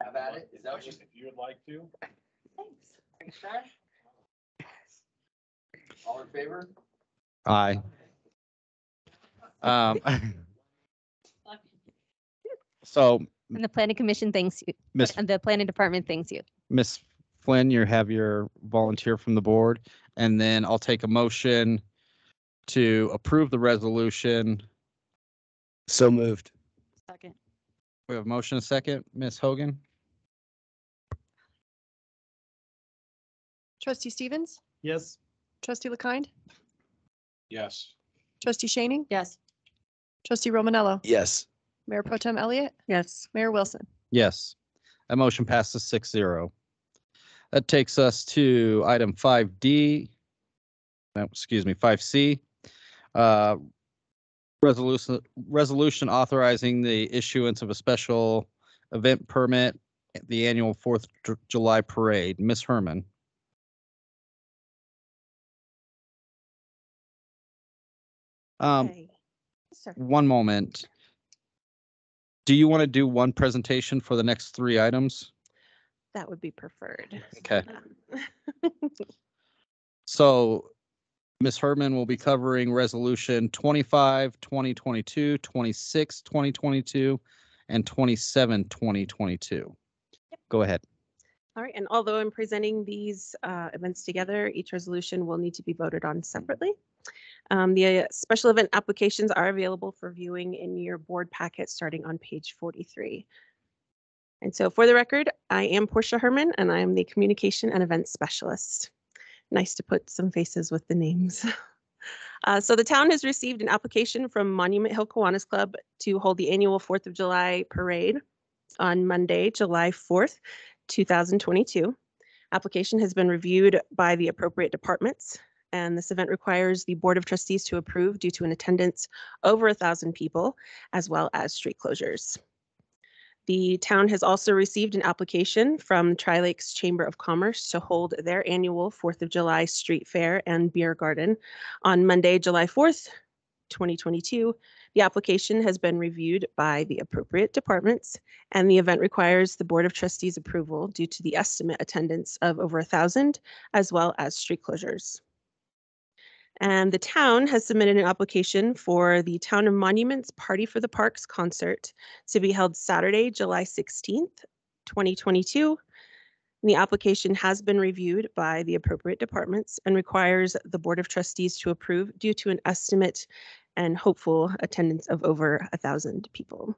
Have at it. Is that what If you'd like to. Thanks. All in favor? Aye. So, And the planning commission thanks you, Miss and the planning department thanks you. Miss Flynn, you have your volunteer from the board, and then I'll take a motion to approve the resolution. So moved. Second. We have a motion, a second. Ms. Hogan? Trustee Stevens, Yes. trustee LeKind, Yes. trustee Shaning, Yes. trustee Romanello, Yes. Mayor Pro Tem Elliott, Yes. Mayor Wilson. Yes. That motion passes 6-0. That takes us to item 5D. No, excuse me, 5C. Resolution authorizing the issuance of a special event permit, the annual 4th of July parade. Ms. Herman. Okay. Sir. One moment. Do you want to do one presentation for the next 3 items? That would be preferred. Okay. So Ms. Herman will be covering resolution 25, 2022, 26, 2022, and 27, 2022. Go ahead. All right, and although I'm presenting these events together, each resolution will need to be voted on separately. The special event applications are available for viewing in your board packet starting on page 43. And so for the record, I am Portia Herman and I am the Communication and Events Specialist. Nice to put some faces with the names. So the town has received an application from Monument Hill Kiwanis Club to hold the annual 4th of July parade on Monday, July 4th, 2022. Application has been reviewed by the appropriate departments. and this event requires the Board of Trustees to approve due to an attendance over 1,000 people, as well as street closures. The town has also received an application from Tri-Lakes Chamber of Commerce to hold their annual 4th of July street fair and beer garden on Monday, July 4th, 2022. The application has been reviewed by the appropriate departments, and the event requires the Board of Trustees approval due to the estimate attendance of over 1,000, as well as street closures. And the town has submitted an application for the Town of Monuments Party for the Parks concert to be held Saturday, July 16th, 2022. And the application has been reviewed by the appropriate departments and requires the Board of Trustees to approve due to an estimate and hopeful attendance of over 1,000 people.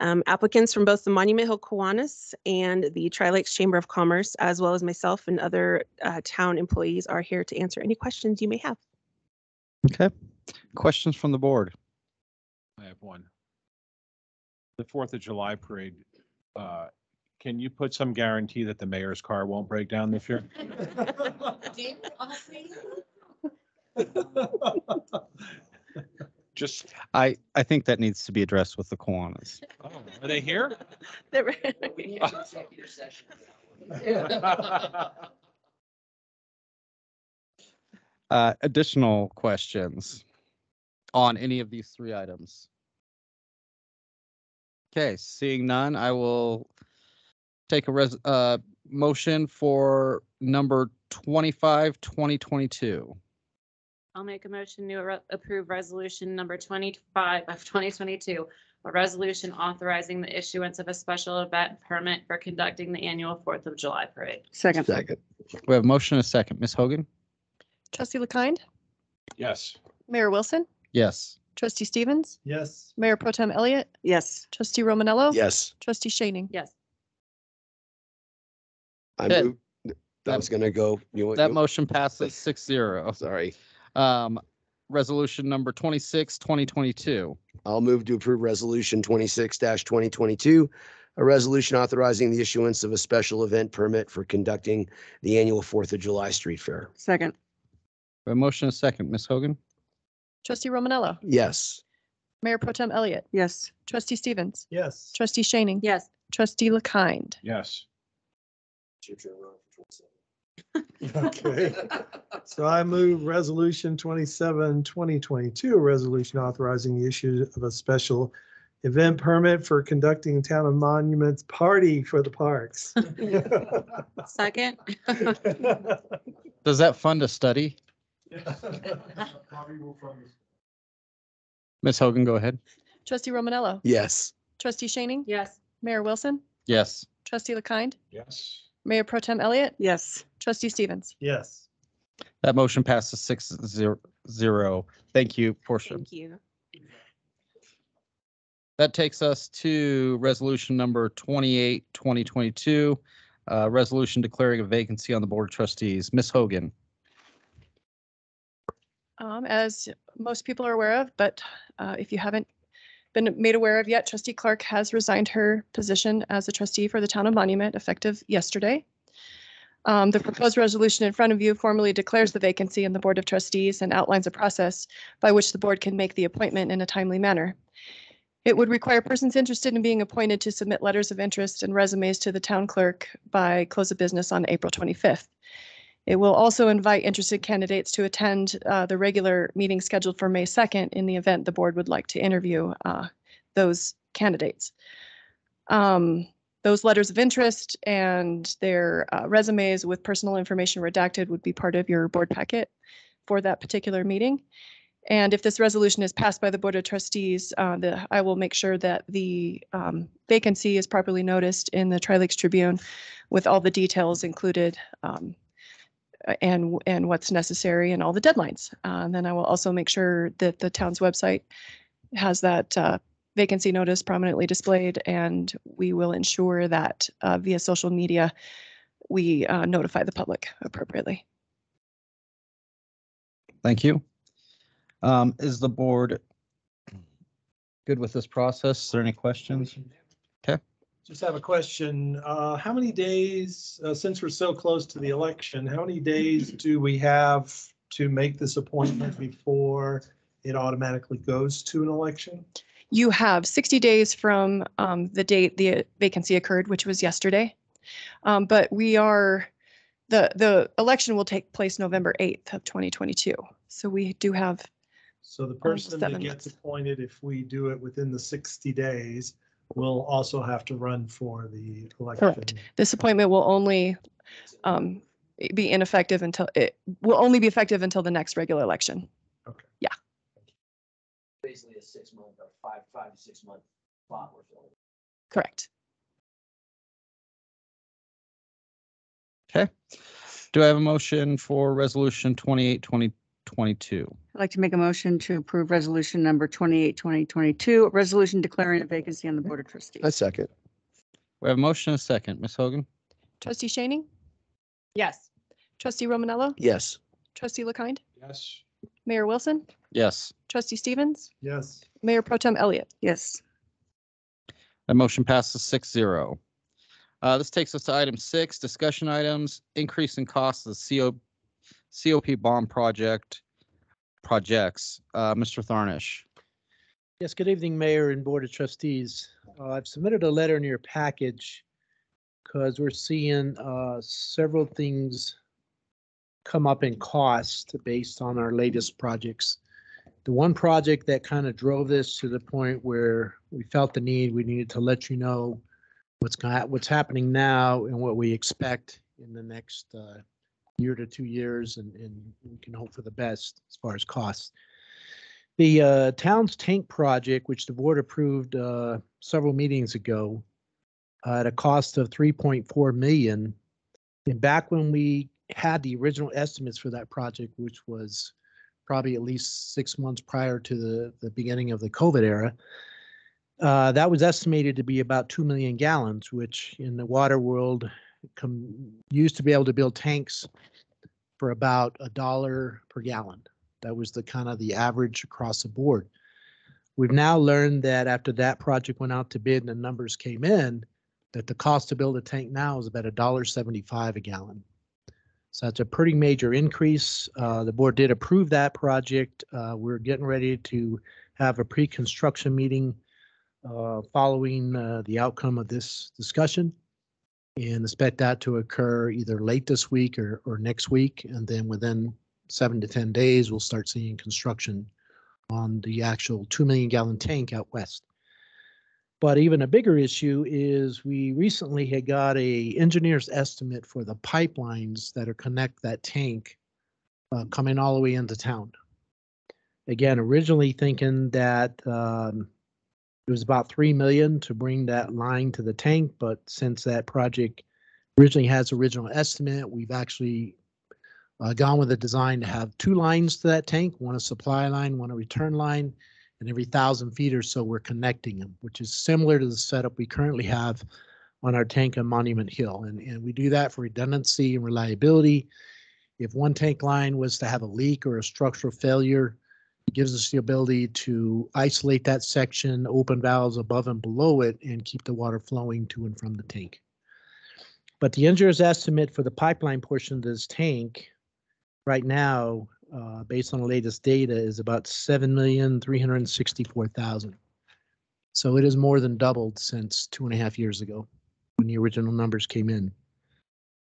Applicants from both the Monument Hill Kiwanis and the Tri-Lakes Chamber of Commerce, as well as myself and other town employees, are here to answer any questions you may have. Okay. Questions from the board? I have one. The 4th of July parade, can you put some guarantee that the mayor's car won't break down this year? Just, I think that needs to be addressed with the Kiwanis. oh, are they here? Additional questions on any of these three items? Okay, seeing none, I will take a motion for number 25, 2022. I'll make a motion to approve resolution number 25 of 2022, a resolution authorizing the issuance of a special event permit for conducting the annual 4th of July parade. Second. We have a motion and a second. Ms. Hogan? Trustee LeKind, Yes. Mayor Wilson, Yes. Trustee Stevens, Yes. Mayor Pro Tem Elliott, Yes. Trustee Romanello. Yes. Trustee Shaning. Yes. I Good. moved. That was gonna go. That motion passes 6-0. Sorry. Resolution number 26, 2022. I'll move to approve resolution 26-2022, a resolution authorizing the issuance of a special event permit for conducting the annual 4th of July street fair. Second. We have a motion and a second. Ms. Hogan? Trustee Romanello, Yes. Mayor Pro Tem Elliott, Yes. Trustee Stevens, Yes. Trustee Shaning. Yes. Trustee LeKind. Yes. Okay. So I move resolution 27, 2022, a resolution authorizing the issue of a special event permit for conducting Town of Monuments Party for the Parks. Second. Does that fund a study? Ms. Hogan, go ahead. Trustee Romanello, Yes. Trustee Shaning, Yes. Mayor Wilson, Yes. Trustee LeKind, Yes. Mayor Pro Tem Elliott, Yes. Trustee Stevens. Yes. That motion passes 6-0. Thank you, Portia. Thank you. That takes us to resolution number 28, 2022, resolution declaring a vacancy on the Board of Trustees. Ms. Hogan? As most people are aware of, but if you haven't been made aware of yet, Trustee Clark has resigned her position as a trustee for the Town of Monument effective yesterday. The proposed resolution in front of you formally declares the vacancy in the Board of Trustees and outlines a process by which the board can make the appointment in a timely manner. It would require persons interested in being appointed to submit letters of interest and resumes to the town clerk by close of business on April 25th. It will also invite interested candidates to attend the regular meeting scheduled for May 2nd in the event the board would like to interview those candidates. Those letters of interest and their resumes with personal information redacted would be part of your board packet for that particular meeting. And if this resolution is passed by the Board of Trustees, I will make sure that the vacancy is properly noticed in the Tri-Lakes Tribune with all the details included and what's necessary and all the deadlines. And then I will also make sure that the town's website has that vacancy notice prominently displayed, and we will ensure that via social media, we notify the public appropriately. Thank you. Is the board good with this process? Is there any questions? Okay. Just have a question. How many days, since we're so close to the election, how many days do we have to make this appointment before it automatically goes to an election? You have 60 days from the date the vacancy occurred, which was yesterday. But the election will take place November 8th of 2022. So we do have, So the person that 7 gets months. appointed, if we do it within the 60 days, will also have to run for the election. correct. This appointment will only be ineffective until, it will only be effective until the next regular election. Okay. Yeah, Basically a 6 month or 5 to 6 month spot we're filling. correct. Okay. Do I have a motion for resolution 28, 2022? I'd like to make a motion to approve resolution number 28, 2022, a resolution declaring a vacancy on the Board of Trustees. A second. We have a motion and a second. Ms. Hogan? Trustee Shaning, Yes. trustee Romanello, Yes. trustee LaKind, Yes. Mayor Wilson, Yes. trustee Stevens, Yes. Mayor Pro Tem Elliott. Yes. That motion passes 6-0. This takes us to item 6, discussion items, increase in cost of the COP bond projects. Mr. Tharnish. Yes, good evening, Mayor and Board of Trustees. I've submitted a letter in your package because we're seeing several things come up in cost based on our latest projects. The one project that kind of drove this to the point where we felt the need, we needed to let you know what's happening now and what we expect in the next year to 2 years, and we can hope for the best as far as costs. The town's tank project, which the board approved several meetings ago, at a cost of 3.4 million. And back when we had the original estimates for that project, which was probably at least 6 months prior to the beginning of the COVID era, that was estimated to be about 2 million gallons, which in the water world used to be able to build tanks for about $1 per gallon. That was the kind of the average across the board. We've now learned that after that project went out to bid and the numbers came in, that the cost to build a tank now is about $1.75 a gallon. So that's a pretty major increase. The board did approve that project. We're getting ready to have a pre-construction meeting following the outcome of this discussion, and expect that to occur either late this week or next week. And then within 7 to 10 days, we'll start seeing construction on the actual 2 million gallon tank out west. But even a bigger issue is we recently had got a engineer's estimate for the pipelines that are connect that tank coming all the way into town. Again, originally thinking that it was about 3 million to bring that line to the tank, but since that project originally has original estimate, we've actually gone with a design to have 2 lines to that tank, one a supply line, one a return line, and every 1,000 feet or so we're connecting them, which is similar to the setup we currently have on our tank on Monument Hill. And we do that for redundancy and reliability. If one tank line was to have a leak or a structural failure, it gives us the ability to isolate that section, open valves above and below it, and keep the water flowing to and from the tank. But the engineer's estimate for the pipeline portion of this tank right now, based on the latest data, is about 7,364,000. So it has more than doubled since 2.5 years ago when the original numbers came in.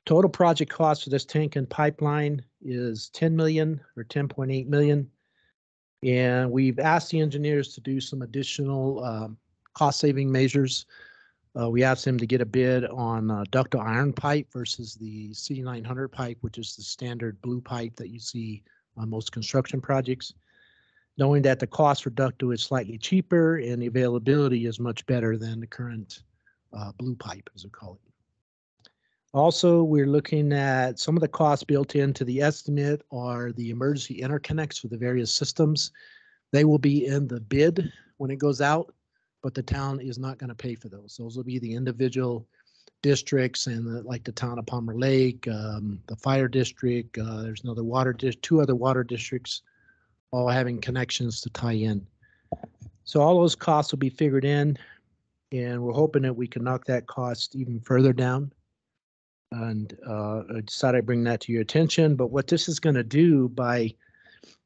Total project cost for this tank and pipeline is 10 million or 10.8 million. And we've asked the engineers to do some additional cost saving measures. We asked them to get a bid on ductile iron pipe versus the C900 pipe, which is the standard blue pipe that you see on most construction projects, knowing that the cost for ductile is slightly cheaper and the availability is much better than the current blue pipe, as we call it. Also, we're looking at some of the costs built into the estimate are the emergency interconnects for the various systems. They will be in the bid when it goes out, but the town is not going to pay for those. Those will be the individual districts, and like the town of Palmer Lake, the fire district. There's another two other water districts, all having connections to tie in. So all those costs will be figured in, And we're hoping that we can knock that cost even further down. And I decided I'd bring that to your attention. But what this is going to do by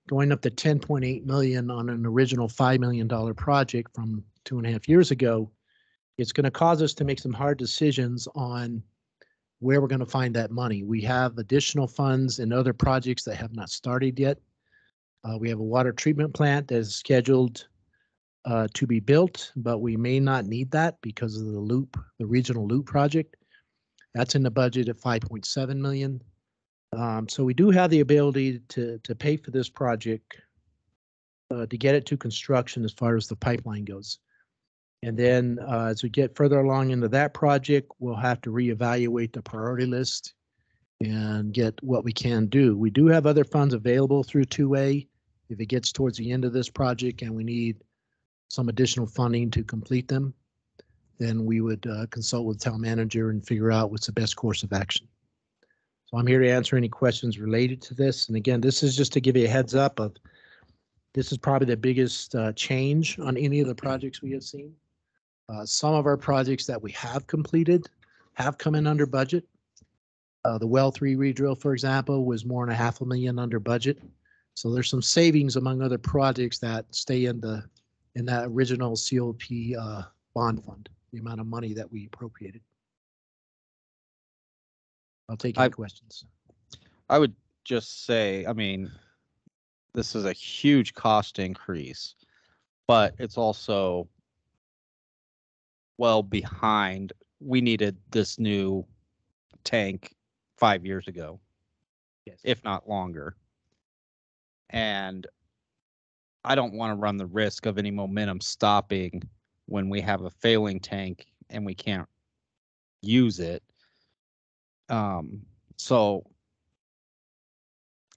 going up to 10.8 million on an original $5 million project from 2.5 years ago, it's going to cause us to make some hard decisions on where we're going to find that money. We have additional funds in other projects that have not started yet. We have a water treatment plant that is scheduled to be built, but we may not need that because of the regional loop project. That's in the budget at 5.7 million. So we do have the ability to pay for this project to get it to construction as far as the pipeline goes. And then as we get further along into that project, we'll have to reevaluate the priority list and get what we can do. We do have other funds available through 2A. If it gets towards the end of this project and we need some additional funding to complete them, then we would consult with the town manager and figure out what's the best course of action. So I'm here to answer any questions related to this. And again, this is just to give you a heads up of, this is probably the biggest change on any of the projects we have seen. Some of our projects that we have completed have come in under budget. The well 3 redrill, for example, was more than $500,000 under budget. So there's some savings among other projects that stay in that original COP bond fund, the amount of money that we appropriated. I'll take any questions. I would just say, I mean, this is a huge cost increase, but it's also well behind. We needed this new tank 5 years ago, yes, if not longer. And I don't want to run the risk of any momentum stopping when we have a failing tank and we can't use it. So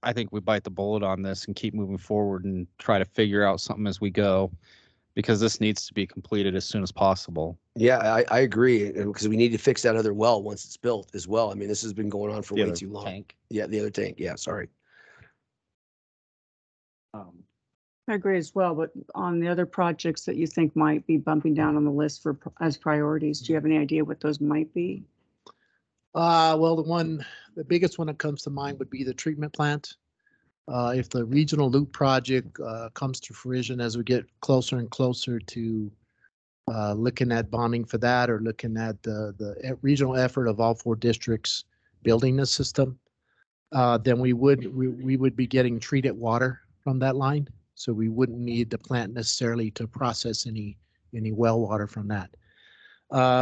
I think we bite the bullet on this and keep moving forward and try to figure out something as we go, because this needs to be completed as soon as possible. Yeah, I agree, because we need to fix that other well once it's built as well. I mean, this has been going on for The way other too long. tank. Yeah, the other tank. Yeah, sorry. I agree as well, but on the other projects that you think might be bumping down on the list for as priorities, do you have any idea what those might be? Well, the biggest one that comes to mind would be the treatment plant. If the regional loop project comes to fruition as we get closer and closer to looking at bonding for that, or looking at the regional effort of all 4 districts building this system, then we would be getting treated water from that line. So we wouldn't need the plant necessarily to process any well water from that.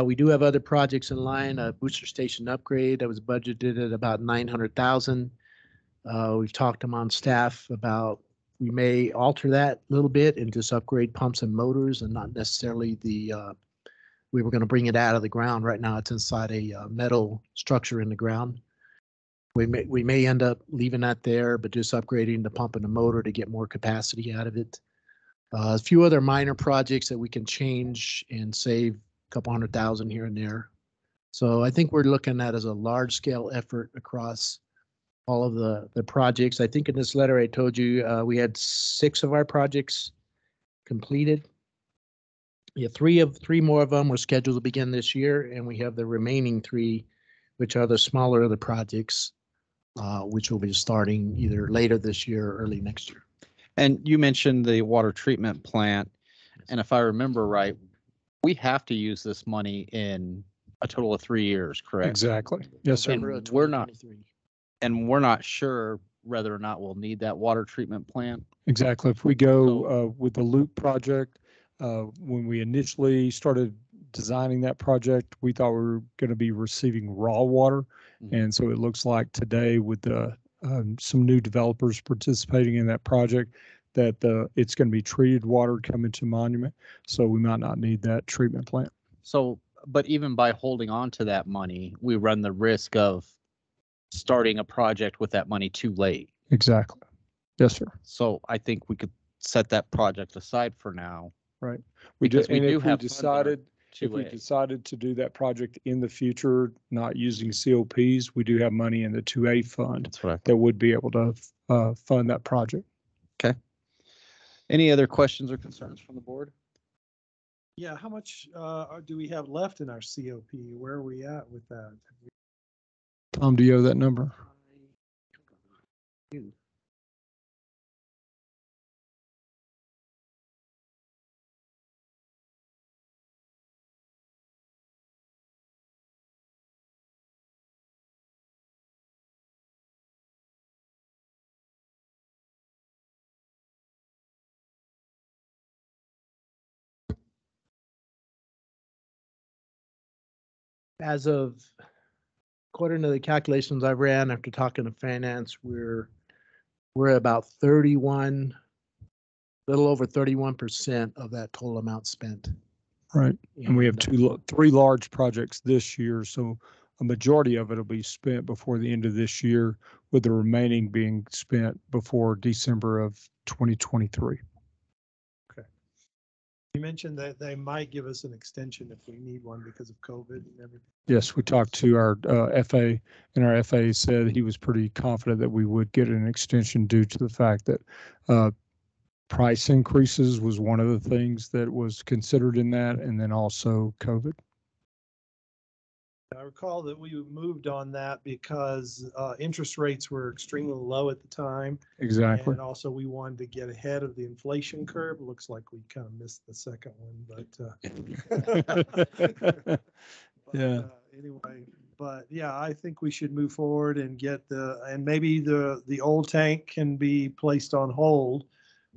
We do have other projects in line, a booster station upgrade that was budgeted at about 900,000. We've talked among staff about, we may alter that a little bit and just upgrade pumps and motors, and not necessarily we were going to bring it out of the ground. Right now it's inside a metal structure in the ground. We may end up leaving that there, but just upgrading the pump and the motor to get more capacity out of it. A few other minor projects that we can change and save a couple $100,000 here and there. So I think we're looking at as a large scale effort across all of the projects. I think in this letter I told you we had 6 of our projects completed. Yeah, 3 more of them were scheduled to begin this year, and we have the remaining 3, which are the smaller of the projects, which will be starting either later this year or early next year. And you mentioned the water treatment plant, and if I remember right, we have to use this money in a total of 3 years, correct? Exactly. Yes, sir. November of we're not- 2023. And we're not sure whether or not we'll need that water treatment plant. Exactly. If we go with the loop project, when we initially started designing that project, we thought we were going to be receiving raw water. Mhm. And so it looks like today, with some new developers participating in that project, that it's going to be treated water coming to Monument. So we might not need that treatment plant. So, but even by holding on to that money, we run the risk of starting a project with that money too late. Exactly. Yes, sir. So I think we could set that project aside for now. Right. Because we and do if have we funds in our decided, if we 2A. decided to do that project in the future, not using COPs, we do have money in the 2A fund That's what I thought. that would be able to fund that project. Okay. Any other questions or concerns from the board? Yeah, how much do we have left in our COP? Where are we at with that? Tom, do you have that number? As of, according to the calculations I ran after talking to finance, we're at about 31, little over 31% of that total amount spent. Right. And we have And, three large projects this year. So a majority of it will be spent before the end of this year, with the remaining being spent before December of 2023. You mentioned that they might give us an extension if we need one because of COVID and everything. Yes, we talked to our FA, and our FA said he was pretty confident that we would get an extension due to the fact that price increases was one of the things that was considered in that, and then also COVID. I recall that we moved on that because interest rates were extremely low at the time. Exactly. And also we wanted to get ahead of the inflation curve. Looks like we kind of missed the second one, but yeah. Anyway, but yeah, I think we should move forward and get and maybe the old tank can be placed on hold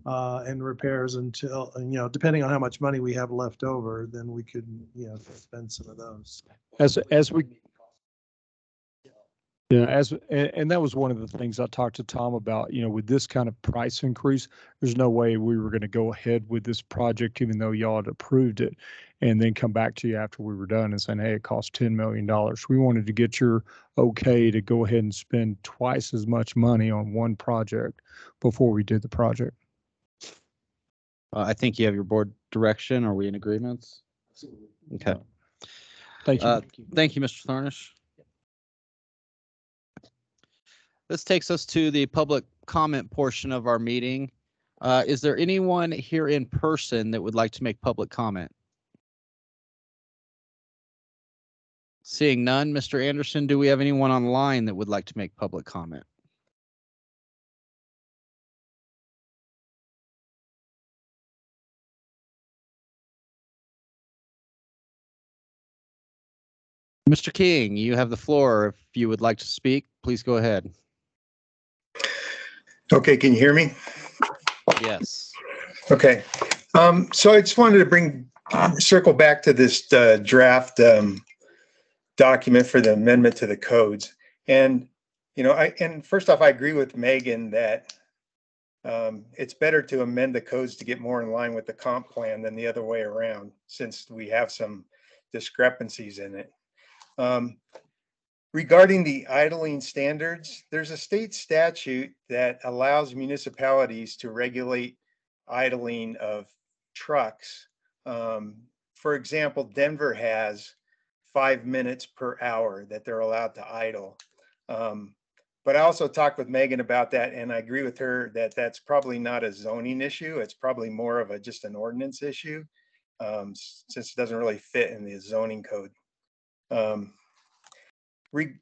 and repairs until, depending on how much money we have left over, then we could, spend some of those. And that was one of the things I talked to Tom about, with this kind of price increase, there's no way we were going to go ahead with this project, even though y'all had approved it, and then come back to you after we were done and saying, hey, it cost $10 million. We wanted to get your okay to go ahead and spend twice as much money on one project before we did the project. I think you have your board direction. Are we in agreements? Okay. Thank you. Thank you, Mr. Thornish. This takes us to the public comment portion of our meeting. Is there anyone here in person that would like to make public comment? Seeing none, Mr. Anderson, do we have anyone online that would like to make public comment? Mr. King, you have the floor. If you would like to speak, please go ahead. Okay, can you hear me? Yes. Okay. So I just wanted to circle back to this draft document for the amendment to the codes. And, and first off, I agree with Megan that it's better to amend the codes to get more in line with the comp plan than the other way around, since we have some discrepancies in it. Regarding the idling standards, there's a state statute that allows municipalities to regulate idling of trucks. For example, Denver has 5 minutes per hour that they're allowed to idle. But I also talked with Megan about that, and I agree with her that that's probably not a zoning issue. It's probably more of just an ordinance issue, since it doesn't really fit in the zoning code.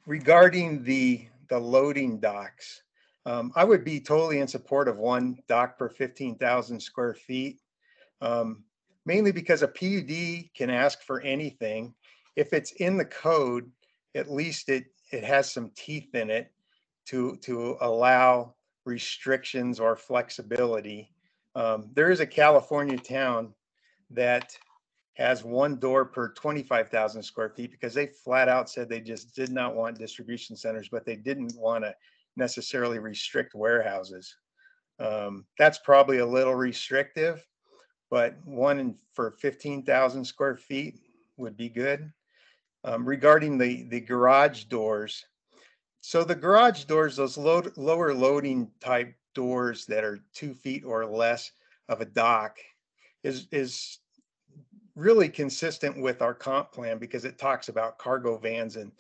Regarding the loading docks, I would be totally in support of one dock per 15,000 square feet, mainly because a PUD can ask for anything. If it's in the code, at least it has some teeth in it to allow restrictions or flexibility. There is a California town that has one door per 25,000 square feet because they flat out said they just did not want distribution centers, but they didn't want to necessarily restrict warehouses. That's probably a little restrictive, but one for 15,000 square feet would be good. Regarding the garage doors, so the garage doors, those lower loading type doors that are 2 feet or less of a dock is really consistent with our comp plan because it talks about cargo vans and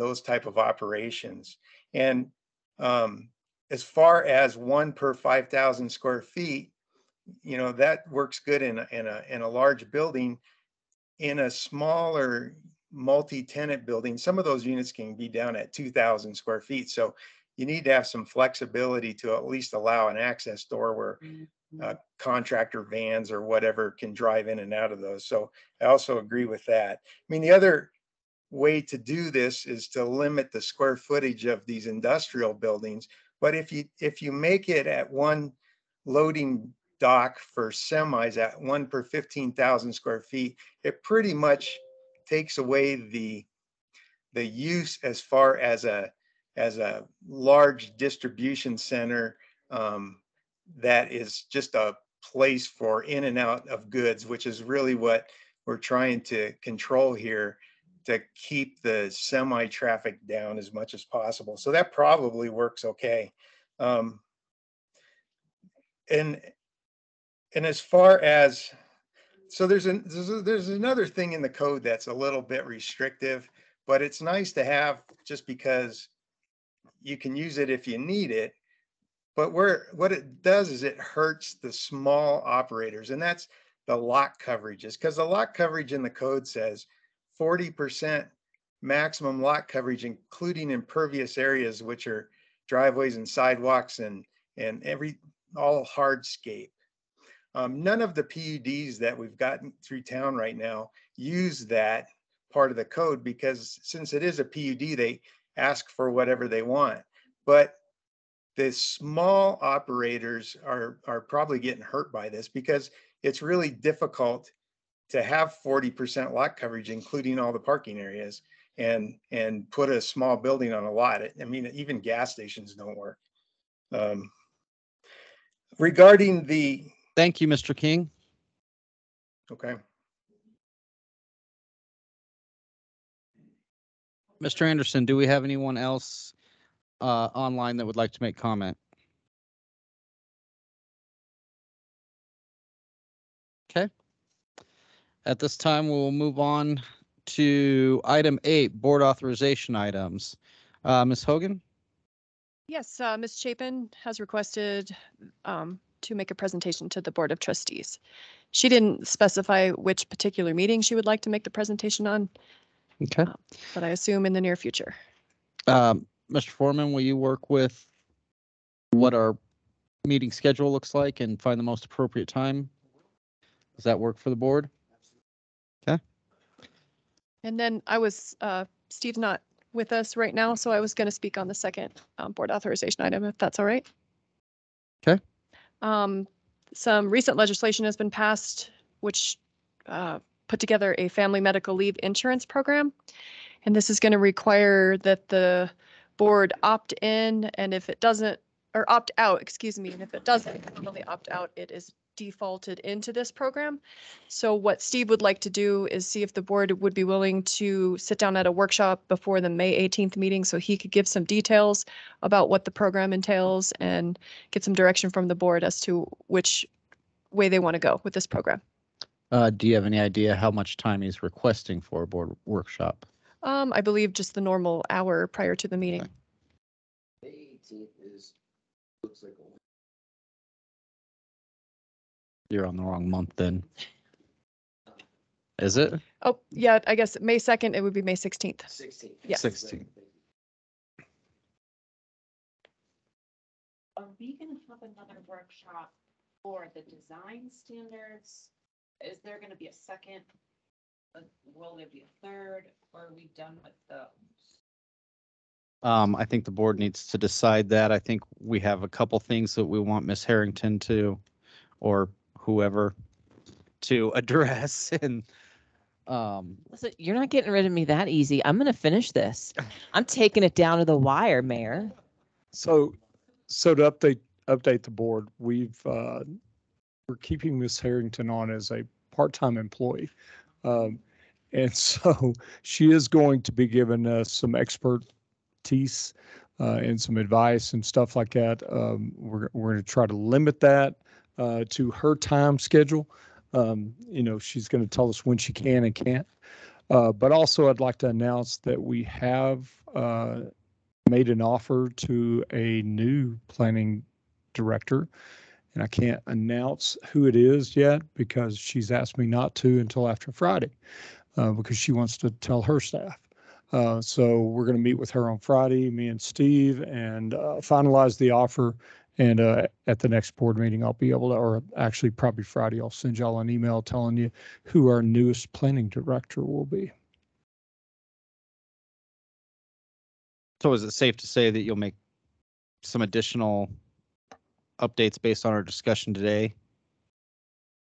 those type of operations. And as far as one per 5,000 square feet, that works good in a large building. in a smaller multi-tenant building, some of those units can be down at 2,000 square feet. So you need to have some flexibility to at least allow an access door where contractor vans or whatever can drive in and out of those. So I also agree with that. I mean, the other way to do this is to limit the square footage of these industrial buildings. But if you make it at one loading dock for semis at 1 per 15,000 square feet, it pretty much takes away the use as far as a large distribution center that is just a place for in and out of goods, which is really what we're trying to control here, to keep the semi traffic down as much as possible. So that probably works okay. And as far as, so there's another thing in the code that's a little bit restrictive, but it's nice to have just because you can use it if you need it. But what it does is it hurts the small operators, and that's the lot coverages, because the lot coverage in the code says 40% maximum lot coverage, including impervious areas, which are driveways and sidewalks and all hardscape. None of the PUDs that we've gotten through town right now use that part of the code, because since it is a PUD, they ask for whatever they want. But the small operators are probably getting hurt by this, because it's really difficult to have 40% lot coverage, including all the parking areas, and put a small building on a lot. I mean, even gas stations don't work. Regarding the... Thank you, Mr. King. Okay. Mr. Anderson, do we have anyone else online that would like to make comment? Okay. At this time, we'll move on to item 8, board authorization items. Ms. Hogan? Yes, Ms. Chapin has requested to make a presentation to the Board of Trustees. She didn't specify which particular meeting she would like to make the presentation on. Okay. But I assume in the near future. Mr. Foreman, will you work with what our meeting schedule looks like and find the most appropriate time? Does that work for the board? Okay. And then Steve's not with us right now, so I was going to speak on the second board authorization item, if that's all right. Okay. Some recent legislation has been passed, which put together a family medical leave insurance program. And this is going to require that the board opt in, and if it doesn't, or opt out, excuse me, and if it doesn't normally opt out, it is defaulted into this program. So what Steve would like to do is see if the board would be willing to sit down at a workshop before the May 18th meeting, so he could give some details about what the program entails and get some direction from the board as to which way they want to go with this program. Do you have any idea how much time he's requesting for a board workshop? I believe just the normal hour prior to the meeting. Okay. May 18th looks like You're on the wrong month then. Is it? Oh, yeah, I guess May 2nd, it would be May 16th. 16th. Yes. 16th. Are we going to have another workshop for the design standards? Is there going to be a second? Will there be a third? Or are we done with those? I think the board needs to decide that. I think we have a couple things that we want Ms. Harrington to, or whoever, to address. And Listen, you're not getting rid of me that easy. I'm going to finish this. I'm taking it down to the wire, Mayor. So to update the board, we're keeping Miss Harrington on as a part-time employee. And so she is going to be giving us some expertise and some advice and stuff like that. We're going to try to limit that to her time schedule. She's going to tell us when she can and can't. But also I'd like to announce that we have made an offer to a new planning director. and I can't announce who it is yet because she's asked me not to until after Friday, because she wants to tell her staff. So we're going to meet with her on Friday, me and Steve, and finalize the offer. And at the next board meeting, I'll be able to, or actually probably Friday, I'll send y'all an email telling you who our newest planning director will be. So is it safe to say that you'll make some additional updates based on our discussion today?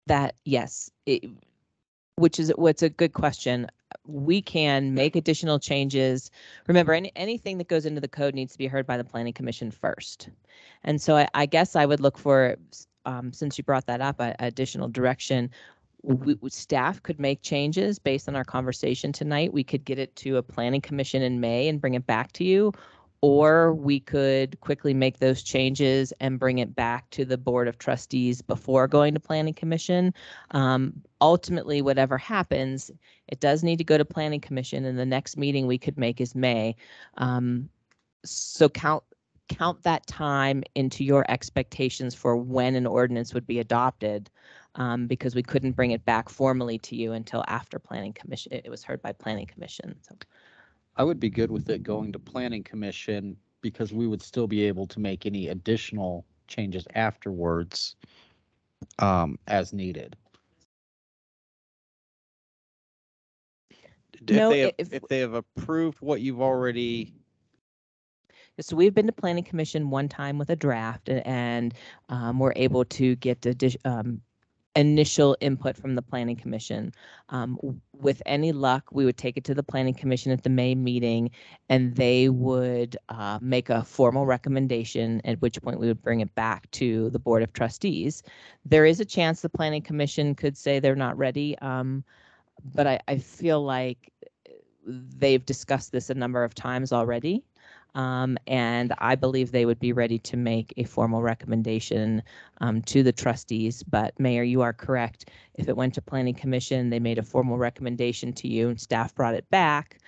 That, yes, which is what's a good question. We can make additional changes. Remember, anything that goes into the code needs to be heard by the Planning Commission first. And so I guess I would look for, since you brought that up, additional direction. Staff could make changes based on our conversation tonight. We could get it to a Planning Commission in May and bring it back to you. Or we could quickly make those changes and bring it back to the Board of Trustees before going to Planning Commission. Ultimately, whatever happens, it does need to go to Planning Commission, and the next meeting we could make is May. So count that time into your expectations for when an ordinance would be adopted, because we couldn't bring it back formally to you until after Planning Commission. It was heard by Planning Commission. So. I would be good with it going to Planning Commission because we would still be able to make any additional changes afterwards, as needed. No, if they have approved what you've already. So we've been to Planning Commission one time with a draft, and we're able to get initial input from the Planning Commission. With any luck, we would take it to the Planning Commission at the May meeting, and they would make a formal recommendation, at which point we would bring it back to the Board of Trustees. There is a chance the Planning Commission could say they're not ready, but I feel like they've discussed this a number of times already. And I believe they would be ready to make a formal recommendation to the trustees. But Mayor, you are correct. If it went to Planning Commission, they made a formal recommendation to you and staff brought it back,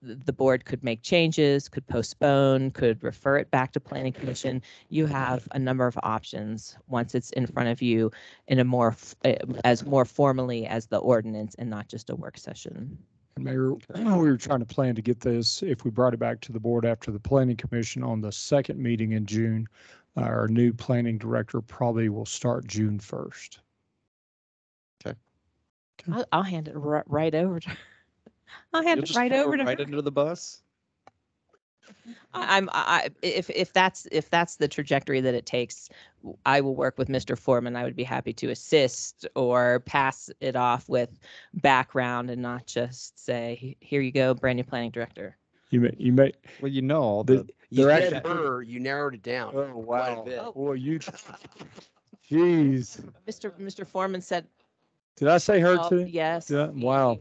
the board could make changes, could postpone, could refer it back to Planning Commission. You have a number of options once it's in front of you in a more formally as the ordinance and not just a work session. Mayor, we were trying to plan to get this, if we brought it back to the board after the Planning Commission on the second meeting in June, our new planning director probably will start June 1st. Okay. I'll hand it right over to her. I'll hand it right over to her. Right under the bus. If that's the trajectory that it takes, I will work with Mr. Foreman. I would be happy to assist or pass it off with background and not just say, here you go, brand new planning director. You may. Well, you know, you said her, you narrowed it down. Oh, wow. Quite a bit. Well, you, jeez. Mr. Foreman said. Did I say her too? Yes. Yeah, wow.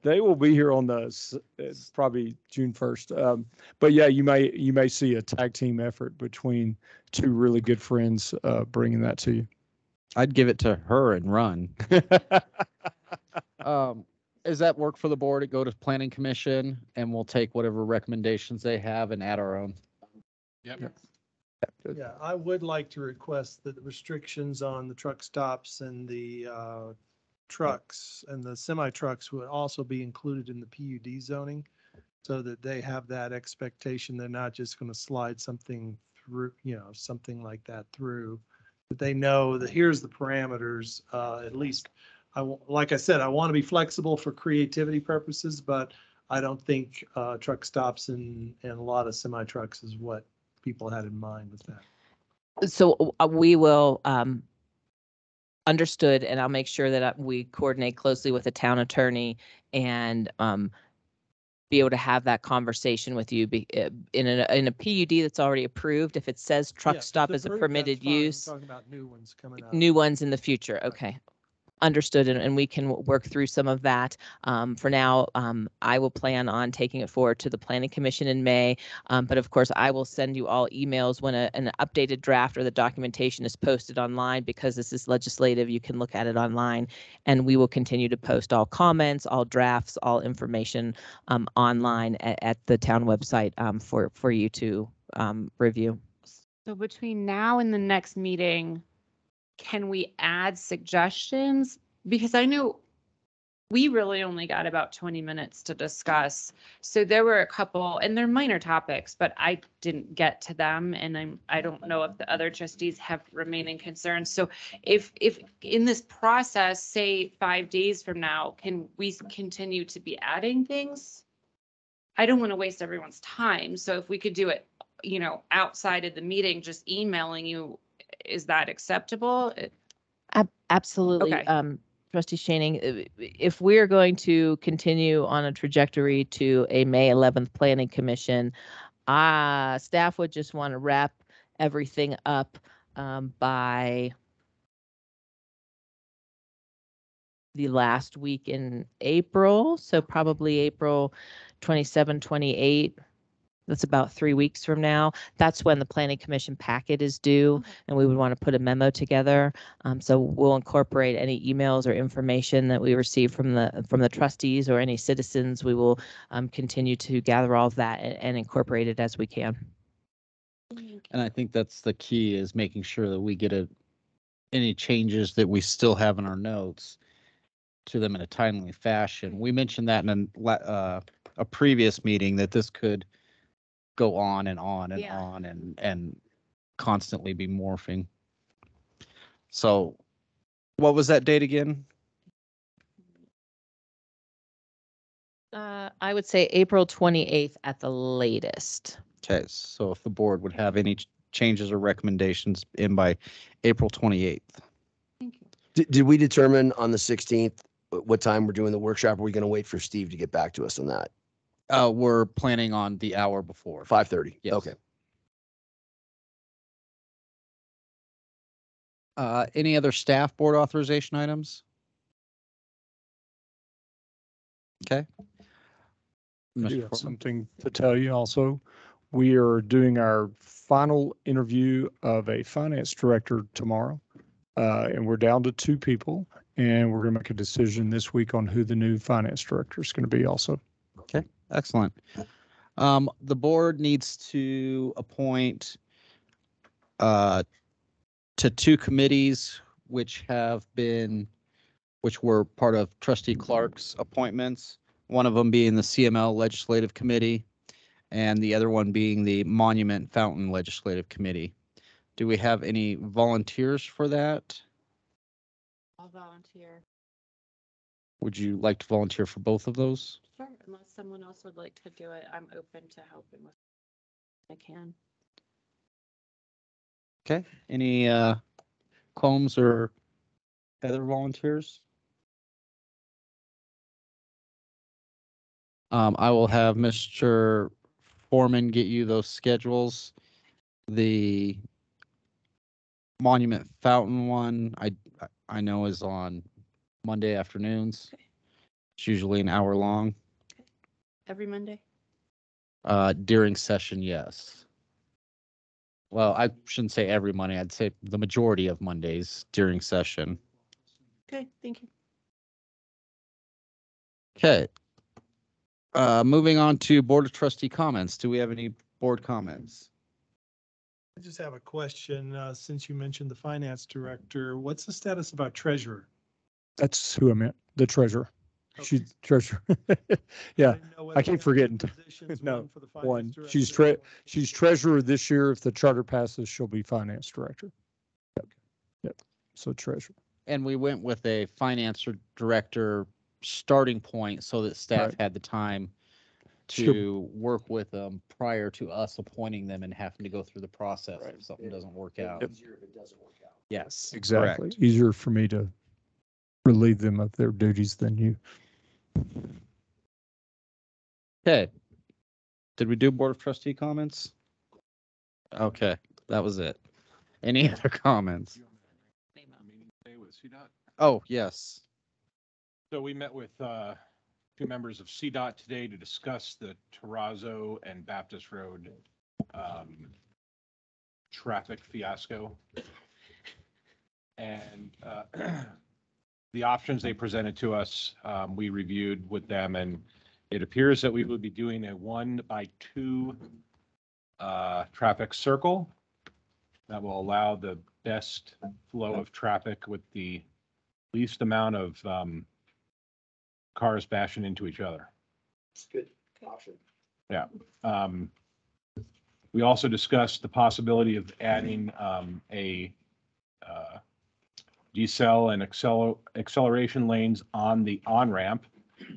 They will be here on the probably June 1st. But yeah, you may see a tag team effort between two really good friends bringing that to you. I'd give it to her and run. Does that work for the board? It go to Planning Commission and we'll take whatever recommendations they have and add our own. Yep. Yeah, I would like to request that the restrictions on the truck stops and the trucks and the semi trucks would also be included in the PUD zoning, so that they have that expectation. They're not just going to slide something through, something like that through, that they know that here's the parameters. At least, like I said, I want to be flexible for creativity purposes, but I don't think truck stops and a lot of semi trucks is what people had in mind with that. So we will, understood, and I'll make sure that we coordinate closely with the town attorney and be able to have that conversation with you in a PUD that's already approved. If it says truck stop is a permitted use, I'm talking about new ones coming out. New ones in the future. Okay. understood, and we can work through some of that. For now, I will plan on taking it forward to the Planning Commission in May. But of course, I will send you all emails when an updated draft or the documentation is posted online. Because this is legislative, you can look at it online, and we will continue to post all comments, all drafts, all information online at the town website for you to review. So between now and the next meeting, can we add suggestions? Because I know we really only got about 20 minutes to discuss. So there were a couple, and they're minor topics, but I didn't get to them. And I don't know if the other trustees have remaining concerns. So if in this process, say 5 days from now, can we continue to be adding things? I don't want to waste everyone's time. So if we could do it, outside of the meeting, just emailing you, is that acceptable? Absolutely. Okay. Trustee Shaning, if we're going to continue on a trajectory to a May 11th Planning Commission, staff would just want to wrap everything up by the last week in April. So probably April 27, 28. That's about 3 weeks from now. That's when the Planning Commission packet is due, and we would want to put a memo together. So we'll incorporate any emails or information that we receive from the trustees or any citizens. We will continue to gather all of that and incorporate it as we can. And I think that's the key, is making sure that we get any changes that we still have in our notes to them in a timely fashion. We mentioned that in a previous meeting, that this could go on and on and on and constantly be morphing. So what was that date again? I would say April 28th at the latest. Okay, so if the board would have any changes or recommendations in by April 28th. Thank you. Did we determine on the 16th what time we're doing the workshop? Are we going to wait for Steve to get back to us on that? We're planning on the hour before. 5:30. Yes. Okay. Any other staff board authorization items? Okay. I do have something to tell you also. We are doing our final interview of a finance director tomorrow. And we're down to 2 people, and we're going to make a decision this week on who the new finance director is going to be also. Okay, excellent. The board needs to appoint to 2 committees which were part of Trustee Clark's appointments. One of them being the CML Legislative Committee, and the other one being the Monument Fountain Legislative Committee. Do we have any volunteers for that? I'll volunteer. Would you like to volunteer for both of those? Sure, unless someone else would like to do it, I'm open to helping with what I can. Okay, any Combs or other volunteers? I will have Mr. Foreman get you those schedules. The Monument Fountain one, I know is on Monday afternoons. Okay. It's usually an hour long. Every Monday? During session, yes. Well, I shouldn't say every Monday. I'd say the majority of Mondays during session. Okay, thank you. Okay. Moving on to Board of Trustee comments. Do we have any board comments? I just have a question. Since you mentioned the finance director, what's the status about treasurer? That's who I meant, the treasurer. Okay. She's treasurer. Yeah, I keep forgetting. No, one. She's treasurer this year. If the charter passes, she'll be finance director. Yep. So treasurer. And we went with a finance director starting point so that staff had the time to work with them prior to us appointing them and having to go through the process if something doesn't work out. Easier if it doesn't work out. Yes, Exactly. correct. Easier for me to relieve them of their duties than you. Okay. Did we do Board of Trustee comments? Okay, that was it. Any other comments? Oh, yes. So we met with two members of CDOT today to discuss the Terrazzo and Baptist Road traffic fiasco. And the options they presented to us, we reviewed with them, and it appears that we would be doing a 1x2 traffic circle that will allow the best flow of traffic with the least amount of cars bashing into each other. It's good option. Yeah. We also discussed the possibility of adding a decel and acceleration lanes on the on-ramp,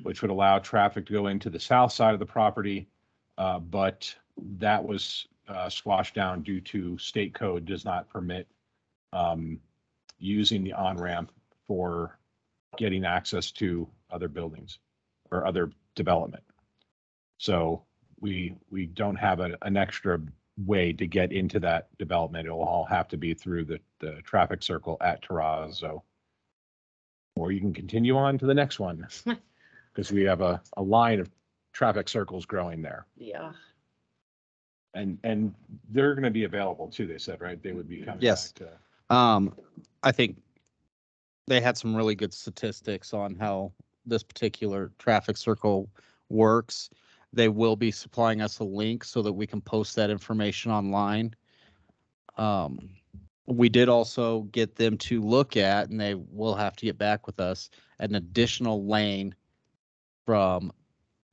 which would allow traffic to go into the south side of the property. But that was squashed down due to state code does not permit using the on-ramp for getting access to other buildings or other development. So we don't have an extra way to get into that development. It'll all have to be through the traffic circle at Terrazzo. Or you can continue on to the next one because we have a line of traffic circles growing there. Yeah. And they're going to be available too, they said, right? They would be coming Yes. back to. I think they had some really good statistics on how this particular traffic circle works. They will be supplying us a link so that we can post that information online. We did also get them to look at, and they will have to get back with us, an additional lane from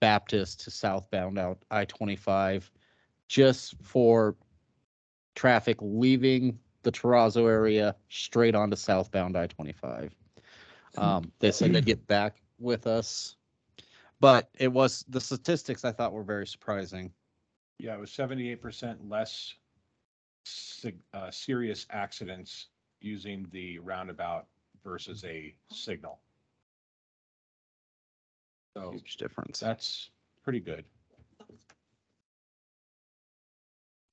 Baptist to southbound out I-25, just for traffic leaving the Terrazzo area straight onto southbound I-25. They said they'd get back with us, but it was the statistics I thought were very surprising. Yeah, it was 78% less serious accidents using the roundabout versus a signal. So Huge difference. that's pretty good.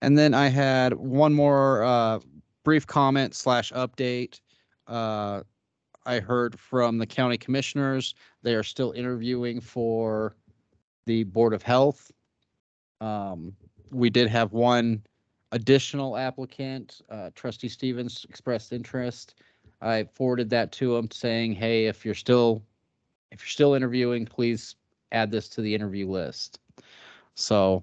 And then I had one more brief comment / update. I heard from the county commissioners. They are still interviewing for the Board of Health. We did have one additional applicant. Trustee Stevens expressed interest. I forwarded that to him saying, hey, if you're still interviewing, please add this to the interview list. So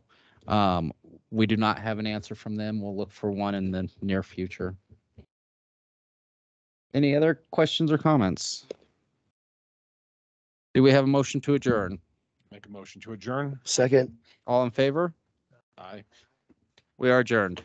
we do not have an answer from them. We'll look for one in the near future. Any other questions or comments? Do we have a motion to adjourn? Make a motion to adjourn. Second. All in favor? Aye. We are adjourned.